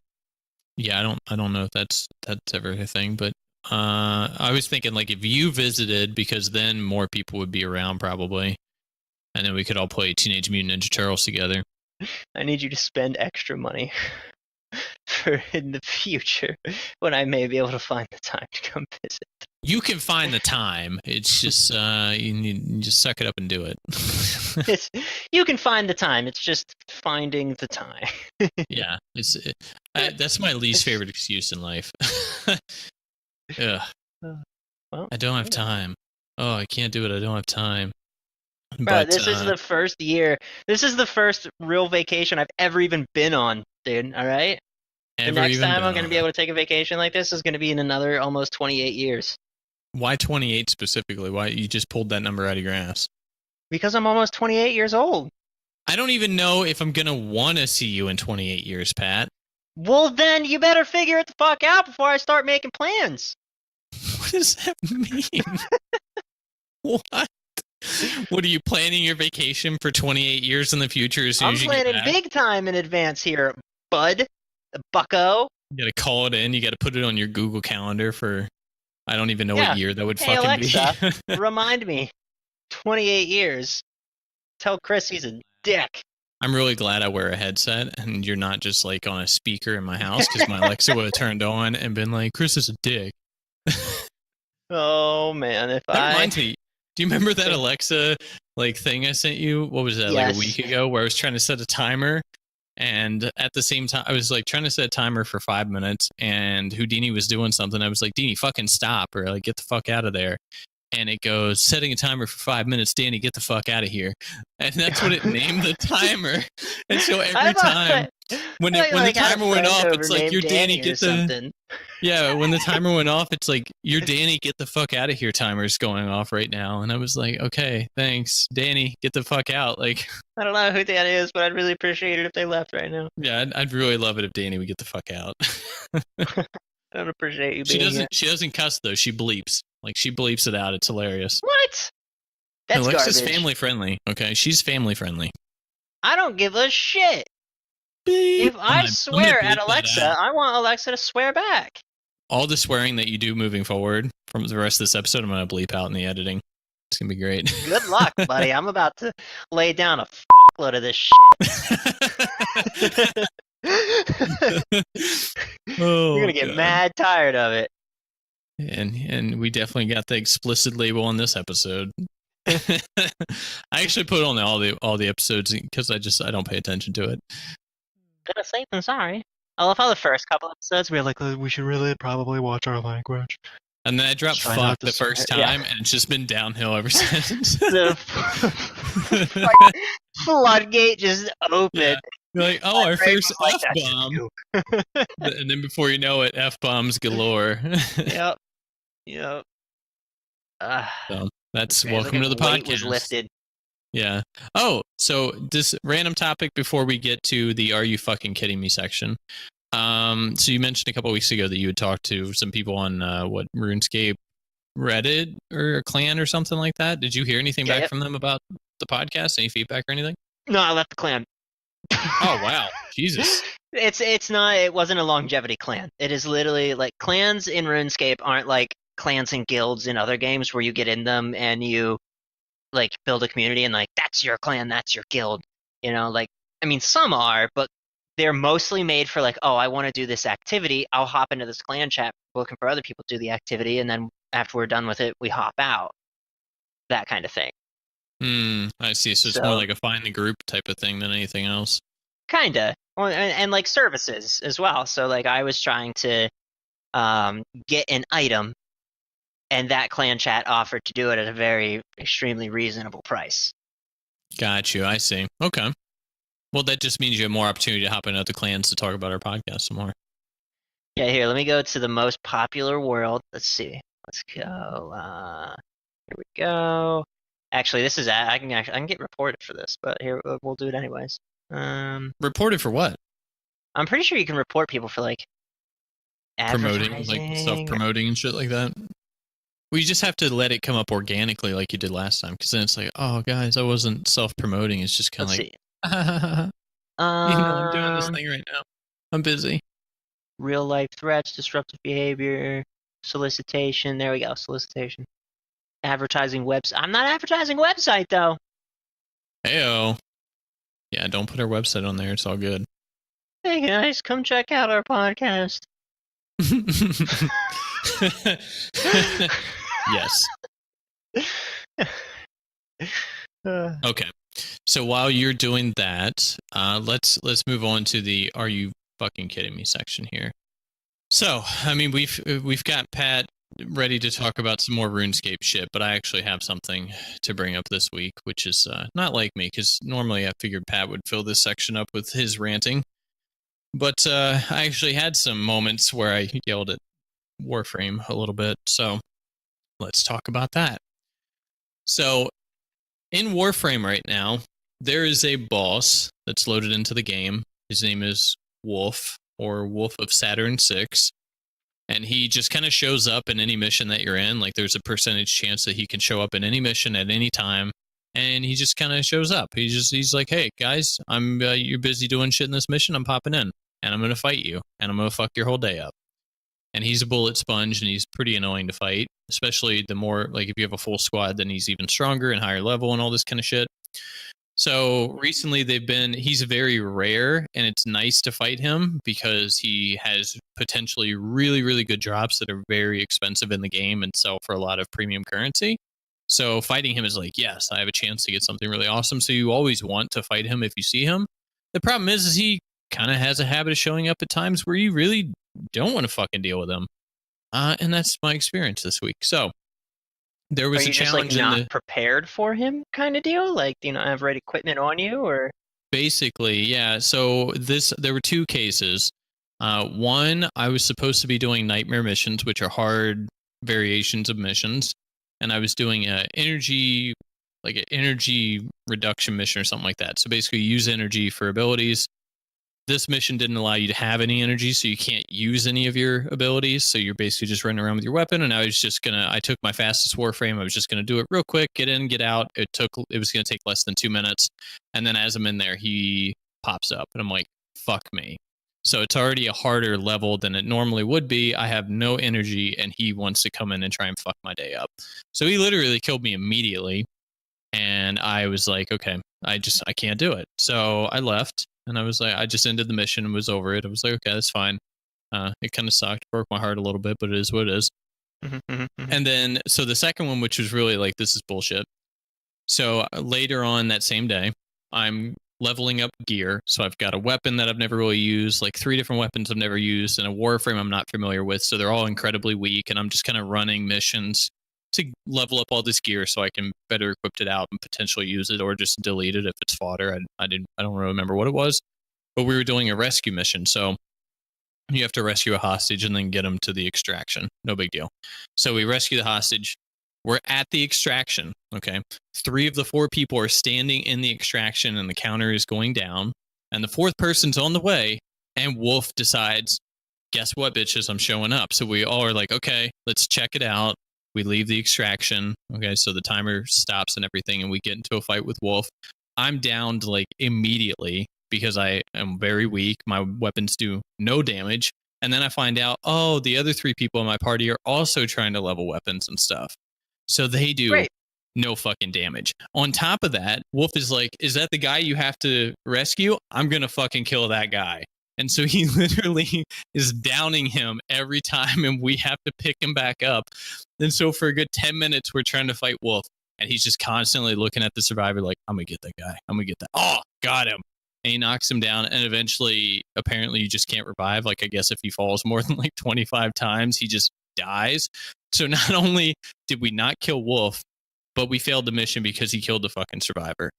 Yeah, I don't know if that's ever a thing, but I was thinking like if you visited, because then more people would be around probably, and then we could all play Teenage Mutant Ninja Turtles together. I need you to spend extra money for in the future when I may be able to find the time to come visit. You can find the time. It's just you just suck it up and do it. You can find the time. It's just finding the time. Yeah, that's my least favorite excuse in life. Ugh. Well, I don't have time. Oh, I can't do it. I don't have time. Bro, But this is the first year. This is the first real vacation I've ever even been on, dude. All right. The next time I'm going to be able to take a vacation like this is going to be in another almost 28 years. Why 28 specifically? Why you just pulled that number out of your ass? Because I'm almost 28 years old. I don't even know if I'm going to want to see you in 28 years, Pat. Well, then you better figure it the fuck out before I start making plans. What does that mean? What? What, are you planning your vacation for 28 years in the future as soon as you get back? I'm planning big time in advance here, bud. Bucko. You got to call it in. You got to put it on your Google Calendar for, I don't even know what year that would fucking Alexa, be. remind me. 28 years. Tell Chris he's a dick. I'm really glad I wear a headset and you're not just like on a speaker in my house, because my Alexa would have turned on and been like, Chris is a dick. Oh man, That reminds me. Do you remember that Alexa thing I sent you? What was that, Yes. like a week ago, where I was trying to set a timer, and at the same time I was like trying to set a timer for 5 minutes, and Houdini was doing something. I was like, Dini, fucking stop, or like get the fuck out of there. And it goes, setting a timer for 5 minutes, Danny, get the fuck out of here. And that's what it named the timer. And so every time when the timer went off, it's like, you're Danny, get the yeah. When the timer went off, it's like, you're Danny, get the fuck out of here. Timer's going off right now. And I was like, okay, thanks, Danny, get the fuck out. Like, I don't know who that is, but I'd really appreciate it if they left right now. Yeah, I'd really love it if Danny would get the fuck out. I don't appreciate you being here. She doesn't cuss though. She bleeps. Like, she bleeps it out. It's hilarious. What? That's Alexa's garbage. family friendly. Okay, she's family friendly. I don't give a shit. Beep. If I swear at Alexa, I want Alexa to swear back. All the swearing that you do moving forward from the rest of this episode, I'm going to bleep out in the editing. It's going to be great. Good luck, buddy. I'm about to lay down a fuckload of this shit. You're going to get mad tired of it. And we definitely got the explicit label on this episode. I actually put on all the episodes because I don't pay attention to it. Better safe than sorry. I love how the first couple episodes we were like, we should really probably watch our language. And then I dropped fuck the first time, and it's just been downhill ever since. The floodgate just opened. Yeah. You're like, oh, our first F-bomb. And then before you know it, F-bombs galore. Yep. So that's welcome to the podcast. Was lifted. Yeah. Oh, so this random topic before we get to the "Are you fucking kidding me" section. So you mentioned a couple of weeks ago that you had talked to some people on RuneScape Reddit or clan or something like that. Did you hear anything back from them about the podcast? Any feedback or anything? No, I left the clan. Oh wow, Jesus! It wasn't a longevity clan. It is literally like clans in RuneScape aren't like clans and guilds in other games where you get in them and you like build a community and like that's your clan, that's your guild. Like I mean some are, but they're mostly made for like, oh, I want to do this activity. I'll hop into this clan chat looking for other people to do the activity, and then after we're done with it, we hop out. That kind of thing. I see. So it's more like a find the group type of thing than anything else. Kinda. And like services as well. So like I was trying to get an item, and that clan chat offered to do it at a very extremely reasonable price. Got you. I see. Okay. Well, that just means you have more opportunity to hop in other clans to talk about our podcast some more. Yeah, here, let me go to the most popular world. Let's see. Let's go. Here we go. Actually, this is I can get reported for this, but here we'll do it anyways. Reported for what? I'm pretty sure you can report people for like promoting, like self-promoting and shit like that. Well, you just have to let it come up organically, like you did last time, because then it's like, oh, guys, I wasn't self-promoting. It's just kind of like, I'm doing this thing right now. I'm busy. Real life threats, disruptive behavior, solicitation. There we go, solicitation. Advertising website. I'm not advertising website though. Heyo. Yeah, don't put our website on there. It's all good. Hey guys, come check out our podcast. Yes. Okay. So while you're doing that, let's move on to the "Are you fucking kidding me" section here. So, I mean, we've got Pat ready to talk about some more RuneScape shit, but I actually have something to bring up this week, which is not like me, because normally I figured Pat would fill this section up with his ranting. But I actually had some moments where I yelled at Warframe a little bit, so let's talk about that. So, in Warframe right now, there is a boss that's loaded into the game. His name is Wolf, or Wolf of Saturn 6. And he just kind of shows up in any mission that you're in. Like, there's a percentage chance that he can show up in any mission at any time. And he just kind of shows up. He's like, hey, guys, you're busy doing shit in this mission. I'm popping in. And I'm going to fight you. And I'm going to fuck your whole day up. And he's a bullet sponge, and he's pretty annoying to fight. Especially the more, like, if you have a full squad, then he's even stronger and higher level and all this kind of shit. So recently he's very rare, and it's nice to fight him because he has potentially really, really good drops that are very expensive in the game and sell for a lot of premium currency. So fighting him is like, yes, I have a chance to get something really awesome. So you always want to fight him if you see him. The problem is he kind of has a habit of showing up at times where you really don't want to fucking deal with him. And that's my experience this week. So there was Are a you just like challenge in not the prepared for him kind of deal? Like, do you not have right equipment on you, or basically, yeah. So there were two cases. One, I was supposed to be doing nightmare missions, which are hard variations of missions, and I was doing like an energy reduction mission or something like that. So basically, use energy for abilities. This mission didn't allow you to have any energy, so you can't use any of your abilities. So you're basically just running around with your weapon. And I took my fastest warframe. I was just gonna do it real quick, get in, get out. It was gonna take less than 2 minutes. And then as I'm in there, he pops up, and I'm like, fuck me. So it's already a harder level than it normally would be. I have no energy, and he wants to come in and try and fuck my day up. So he literally killed me immediately. And I was like, okay, I can't do it. So I left, and I was like, I just ended the mission and was over it. I was like, okay, that's fine. It kind of sucked, broke my heart a little bit, but it is what it is. And then, so the second one, which was really like, this is bullshit. So later on that same day, I'm leveling up gear. So I've got a weapon that I've never really used, like 3 different weapons I've never used, and a warframe I'm not familiar with. So they're all incredibly weak, and I'm just kind of running missions to level up all this gear so I can better equip it out and potentially use it, or just delete it if it's fodder. I don't really remember what it was, but we were doing a rescue mission. So you have to rescue a hostage and then get him to the extraction. No big deal. So we rescue the hostage. We're at the extraction. Okay. 3 of the 4 people are standing in the extraction, and the counter is going down, and the 4th person's on the way. And Wolf decides, guess what, bitches, I'm showing up. So we all are like, okay, let's check it out. We leave the extraction. Okay, so the timer stops and everything, and we get into a fight with Wolf. I'm downed like immediately because I am very weak. My weapons do no damage. And then I find out, oh, the other 3 people in my party are also trying to level weapons and stuff. So they do Great. no fucking damage. On top of that, Wolf is like, is that the guy you have to rescue? I'm going to fucking kill that guy. And so he literally is downing him every time, and we have to pick him back up. And so for a good 10 minutes, we're trying to fight Wolf, and he's just constantly looking at the survivor like, I'm going to get that guy. I'm going to get that. Oh, got him. And he knocks him down, and eventually, apparently, you just can't revive. Like, I guess if he falls more than like 25 times, he just dies. So not only did we not kill Wolf, but we failed the mission because he killed the fucking survivor.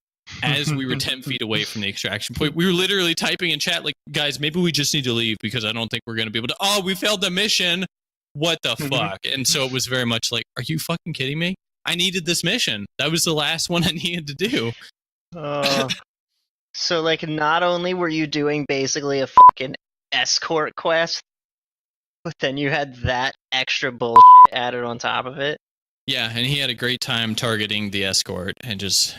As we were 10 feet away from the extraction point, we were literally typing in chat like, guys, maybe we just need to leave because I don't think we're going to be able to. Oh, we failed the mission. What the fuck? And so it was very much like, are you fucking kidding me? I needed this mission. That was the last one I needed to do. So, like, not only were you doing basically a fucking escort quest, but then you had that extra bullshit added on top of it. Yeah, and he had a great time targeting the escort and just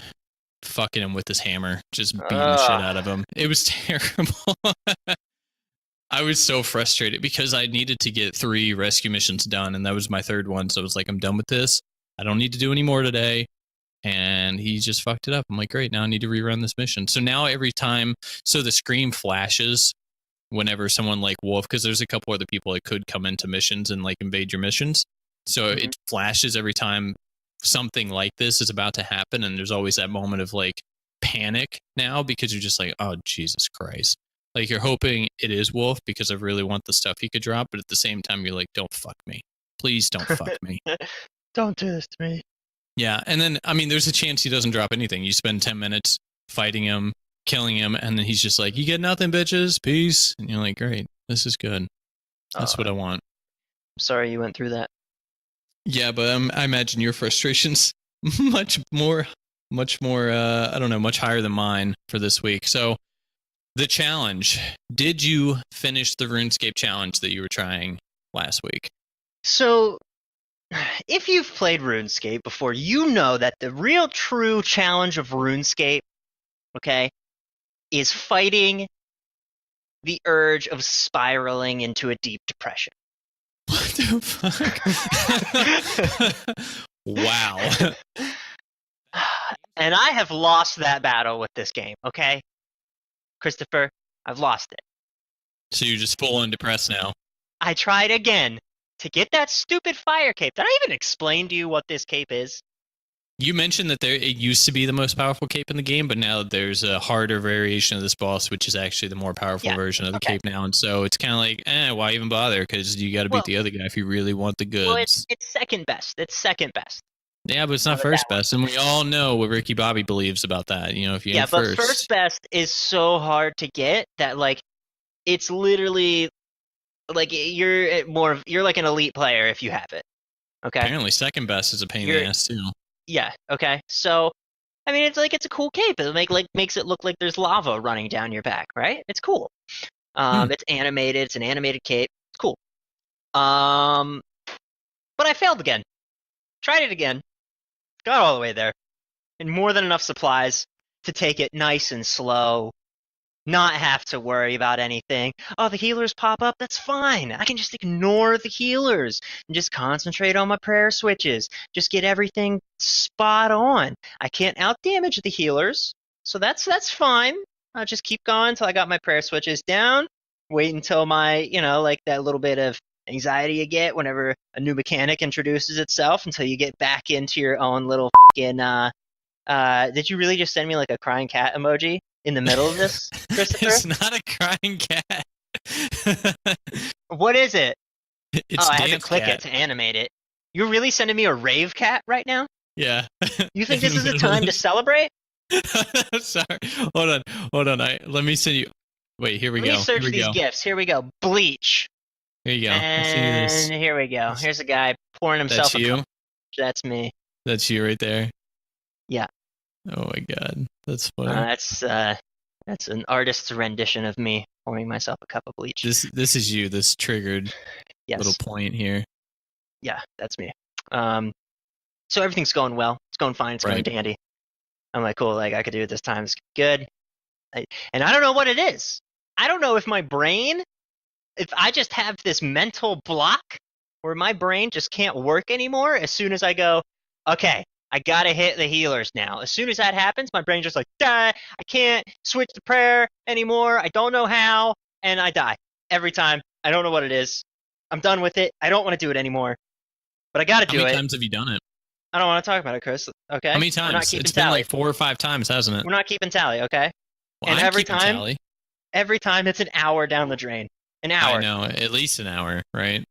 fucking him with his hammer, just beating the shit out of him. It was terrible. I was so frustrated because I needed to get 3 rescue missions done, and that was my 3rd one. So I was like, I'm done with this. I don't need to do any more today. And he just fucked it up. I'm like, great, now I need to rerun this mission. So now every time, so the screen flashes whenever someone like Wolf, because there's a couple other people that could come into missions and like invade your missions. So it flashes every time something like this is about to happen, and there's always that moment of like panic now because you're just like, oh Jesus Christ, like you're hoping it is Wolf because I really want the stuff he could drop, but at the same time you're like, don't fuck me, please don't fuck me. Don't do this to me. Yeah, and then I mean there's a chance he doesn't drop anything. You spend 10 minutes fighting him, killing him, and then he's just like, you get nothing, bitches, peace. And you're like, great, this is good, that's what I want. I'm sorry you went through that. Yeah, but I imagine your frustrations much more, I don't know, much higher than mine for this week. So the challenge, did you finish the RuneScape challenge that you were trying last week? So if you've played RuneScape before, you know that the real true challenge of RuneScape, okay, is fighting the urge of spiraling into a deep depression. What the fuck? Wow. And I have lost that battle with this game, okay? Christopher, I've lost it. So you're just full on depressed now. I tried again to get that stupid fire cape. Did I even explain to you what this cape is? You mentioned that it used to be the most powerful cape in the game, but now there's a harder variation of this boss, which is actually the more powerful version of the cape now. And so it's kind of like, why even bother? Because you got to beat the other guy if you really want the goods. Well, it's second best. It's second best. Yeah, but it's not first best, and we all know what Ricky Bobby believes about that. You know, if you ain't first. But first best is so hard to get that like it's literally like you're like an elite player if you have it. Okay. Apparently, second best is a pain in the ass too. Yeah. Okay. So, I mean, it's a cool cape. It makes it look like there's lava running down your back, right? It's cool. It's animated. It's an animated cape. It's cool. But I failed again. Tried it again. Got all the way there, and more than enough supplies to take it nice and slow. Not have to worry about anything. Oh, the healers pop up? That's fine. I can just ignore the healers and just concentrate on my prayer switches. Just get everything spot on. I can't out-damage the healers, so that's fine. I'll just keep going until I got my prayer switches down. Wait until my, like that little bit of anxiety you get whenever a new mechanic introduces itself until you get back into your own little fucking, did you really just send me like a crying cat emoji? In the middle of this, Christopher? It's not a crying cat. What is it? It's I had to click it to animate it. You're really sending me a rave cat right now? Yeah. You think this is the time to celebrate? Sorry. Hold on. Let me send you. Wait, here we go. Let me search these gifts. Here we go. Bleach. Here you go. And here we go. Here's a guy pouring himself. That's you? That's me. That's you right there? Yeah. Oh my god. That's funny. That's an artist's rendition of me pouring myself a cup of bleach. This is you. This triggered little point here. Yeah, that's me. So everything's going well. It's going fine. It's going dandy. I'm like, cool. Like I could do it this time. It's good. And I don't know what it is. I don't know if my brain, if I just have this mental block where my brain just can't work anymore as soon as I go, okay, I gotta hit the healers now. As soon as that happens, my brain's just like, die. I can't switch to prayer anymore. I don't know how, and I die every time. I don't know what it is. I'm done with it. I don't want to do it anymore, but I gotta do it. How many times have you done it? I don't want to talk about it, Chris. Okay. How many times? It's been like 4 or 5 times, hasn't it? We're not keeping tally, okay? Well, and every time it's an hour down the drain. An hour. I know, at least an hour, right?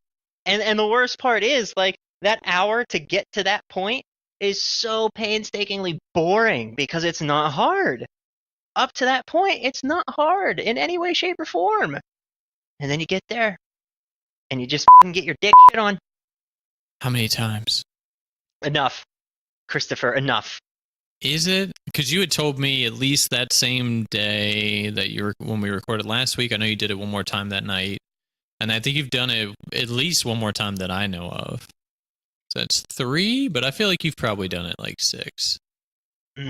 And the worst part is like that hour to get to that point is so painstakingly boring because it's not hard. Up to that point, it's not hard in any way, shape, or form. And then you get there, and you just fucking get your dick shit on. How many times? Enough, Christopher, enough. Is it? Because you had told me at least that same day that when we recorded last week. I know you did it one more time that night, and I think you've done it at least one more time that I know of. So that's 3, but I feel like you've probably done it like 6. 4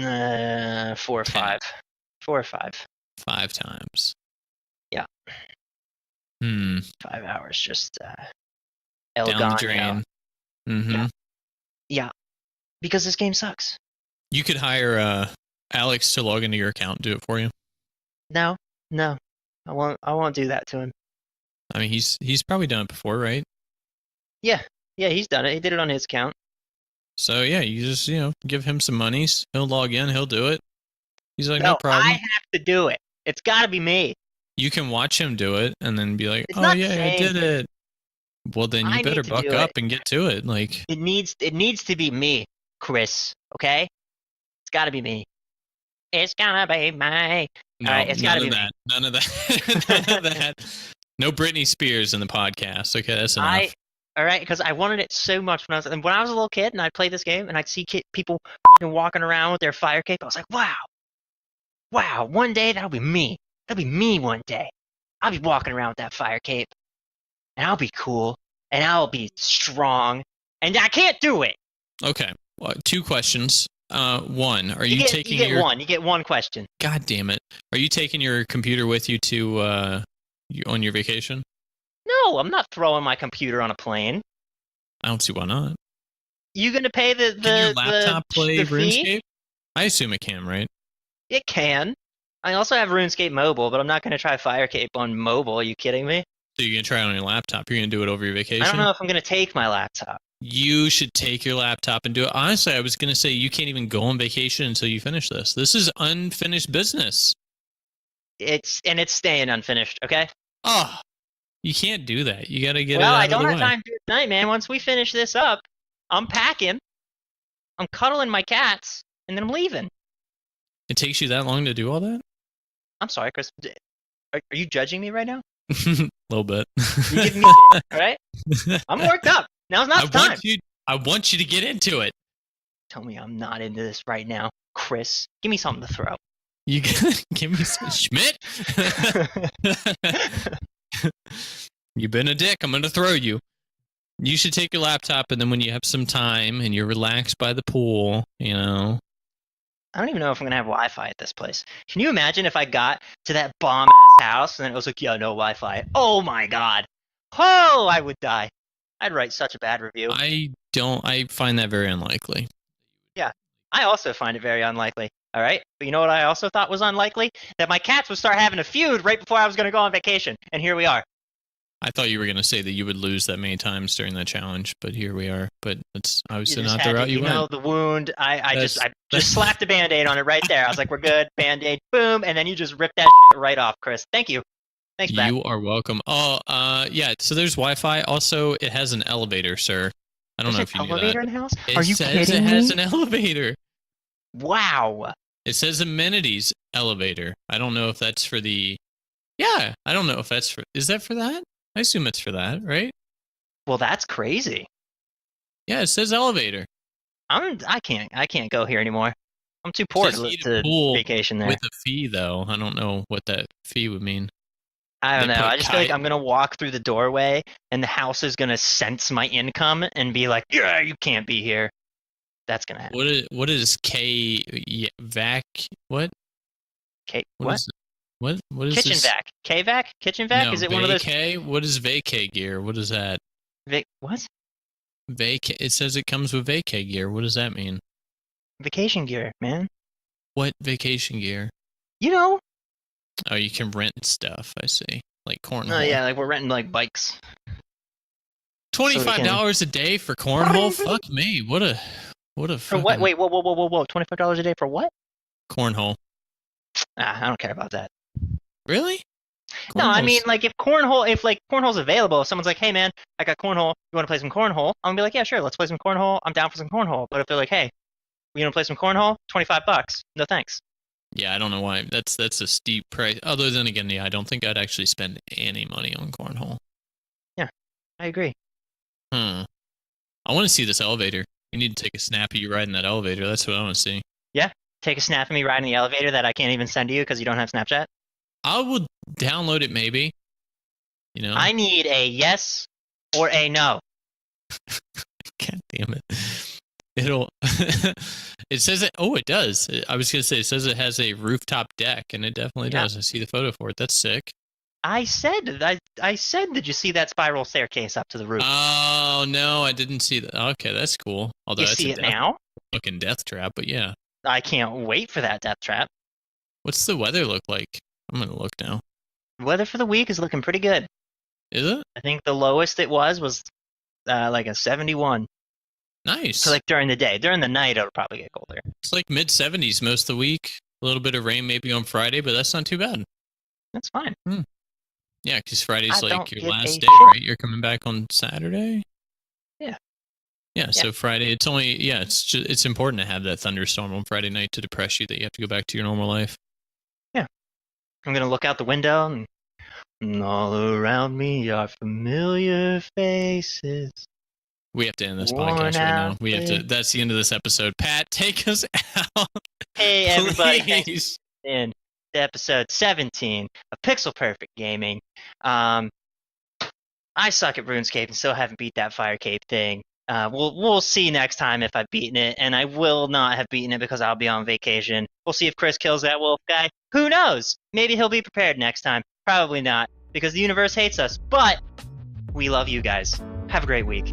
or 5. 4 or 5. 5 times. Yeah. 5 hours just down the drain. Mm-hmm. Yeah. Because this game sucks. You could hire Alex to log into your account and do it for you. No. I won't do that to him. I mean, he's probably done it before, right? Yeah, he's done it. He did it on his account. So yeah, you just give him some monies. He'll log in. He'll do it. He's like, no problem. I have to do it. It's got to be me. You can watch him do it and then be like, oh yeah, I did it. Well, then you better buck up and get to it. Like it needs to be me, Chris. Okay, it's got to be me. It's gonna be me. No, all right, it's gotta be that. me. None of that. None of that. No Britney Spears in the podcast. Okay, that's enough. All right, because I wanted it so much when I was a little kid and I'd play this game and I'd see people walking around with their fire cape. I was like, wow, one day that'll be me. That'll be me one day. I'll be walking around with that fire cape and I'll be cool and I'll be strong and I can't do it. Okay, 2 questions. One, are you taking your... You get one question. God damn it. Are you taking your computer with you to on your vacation? No, I'm not throwing my computer on a plane. I don't see why not. You gonna pay the Can your laptop play the RuneScape? fee? I assume it can, right? It can. I also have RuneScape Mobile, but I'm not going to try FireCape on mobile. Are you kidding me? So you're gonna try it on your laptop. You're gonna do it over your vacation. I don't know if I'm going to take my laptop. You should take your laptop and do it. Honestly, I was gonna say you can't even go on vacation until you finish this. This is unfinished business. It's staying unfinished. Okay. Oh, you can't do that. You gotta get it Well, out I of the don't have way. time to do it tonight, man. Once we finish this up, I'm packing. I'm cuddling my cats, and then I'm leaving. It takes you that long to do all that? I'm sorry, Chris. Are you judging me right now? A little bit. You giving me shit, all right? I'm worked up. Now's not the time. I want you to get into it. Tell me I'm not into this right now, Chris. Give me something to throw. You gotta give me some Schmidt. You've been a dick. I'm gonna throw you. You should take your laptop, and then when you have some time and you're relaxed by the pool, you know. I don't even know if I'm gonna have Wi-Fi at this place. Can you imagine if I got to that bomb-ass house and then it was like, yeah, no Wi-Fi? Oh my god. Oh, I would die. I'd write such a bad review. I find that very unlikely. Yeah, I also find it very unlikely. All right, but you know what I also thought was unlikely? That my cats would start having a feud right before I was gonna go on vacation, and here we are. I thought you were going to say that you would lose that many times during that challenge, but here we are. But it's obviously not the route you went. You know, the wound. I just slapped a Band-Aid on it right there. I was like, we're good. Band-Aid, boom, and then you just ripped that shit right off, Chris. Thank you. Thanks, Matt. You are welcome. Oh, yeah. So there's Wi-Fi. Also, it has an elevator, sir. I don't know if you knew that. Elevator in the house? It Are you says kidding it has me? an elevator. Wow. It says amenities elevator. I don't know if that's for the. Yeah, I don't know if that's for. Is that for that? I assume it's for that, right? Well, that's crazy. Yeah, it says elevator. I can't go here anymore. I'm too poor to vacation there. With a fee, though. I don't know what that fee would mean. I don't know. I just feel like I'm going to walk through the doorway and the house is going to sense my income and be like, yeah, you can't be here. That's going to happen. What is vac? What? What? What is Kitchen this? vac. K-vac? Kitchen vac? No, is it one of those? What is vacay gear? What is that? What? It says it comes with vacay gear. What does that mean? Vacation gear, man. What vacation gear? You know. Oh, you can rent stuff. I see. Like cornhole. Oh yeah, like we're renting like bikes. $25 a day for cornhole? Fuck me. What a for what? Wait, whoa. $25 a day for what? Cornhole. I don't care about that. Really? No, I mean, like, if cornhole's available, if someone's like, hey, man, I got cornhole, you want to play some cornhole? I'm gonna be like, yeah, sure, let's play some cornhole. I'm down for some cornhole. But if they're like, hey, you want to play some cornhole? $25. No thanks. Yeah, I don't know why. That's a steep price. Other than, again, yeah, I don't think I'd actually spend any money on cornhole. Yeah, I agree. I want to see this elevator. You need to take a snap of you riding that elevator. That's what I want to see. Yeah, take a snap of me riding the elevator that I can't even send to you because you don't have Snapchat. I would download it, maybe. You know, I need a yes or a no. God damn it! It'll. It says it. Oh, it does. I was gonna say it says it has a rooftop deck, and it definitely does. I see the photo for it. That's sick. I said, did you see that spiral staircase up to the roof? Oh no, I didn't see that. Okay, that's cool. Although you that's see it now? Fucking death trap, but yeah. I can't wait for that death trap. What's the weather look like? I'm gonna look now. Weather for the week is looking pretty good. Is it? I think the lowest it was like a 71. Nice. So like during the day. During the night, it'll probably get colder. It's like mid-70s most of the week. A little bit of rain maybe on Friday, but that's not too bad. That's fine. Yeah, because Friday's like your last day, shit. right? You're coming back on Saturday? Yeah. Yeah, so Friday, it's important to have that thunderstorm on Friday night to depress you that you have to go back to your normal life. Yeah. I'm going to look out the window and all around me are familiar faces. We have to end this podcast right now. That's the end of this episode. Pat, take us out. Hey, everybody. Thanks in episode 17 of Pixel Perfect Gaming. I suck at RuneScape and still haven't beat that Fire Cape thing. We'll see next time if I've beaten it, and I will not have beaten it because I'll be on vacation. We'll see if Chris kills that wolf guy. Who knows? Maybe he'll be prepared next time. Probably not, because the universe hates us. But we love you guys. Have a great week.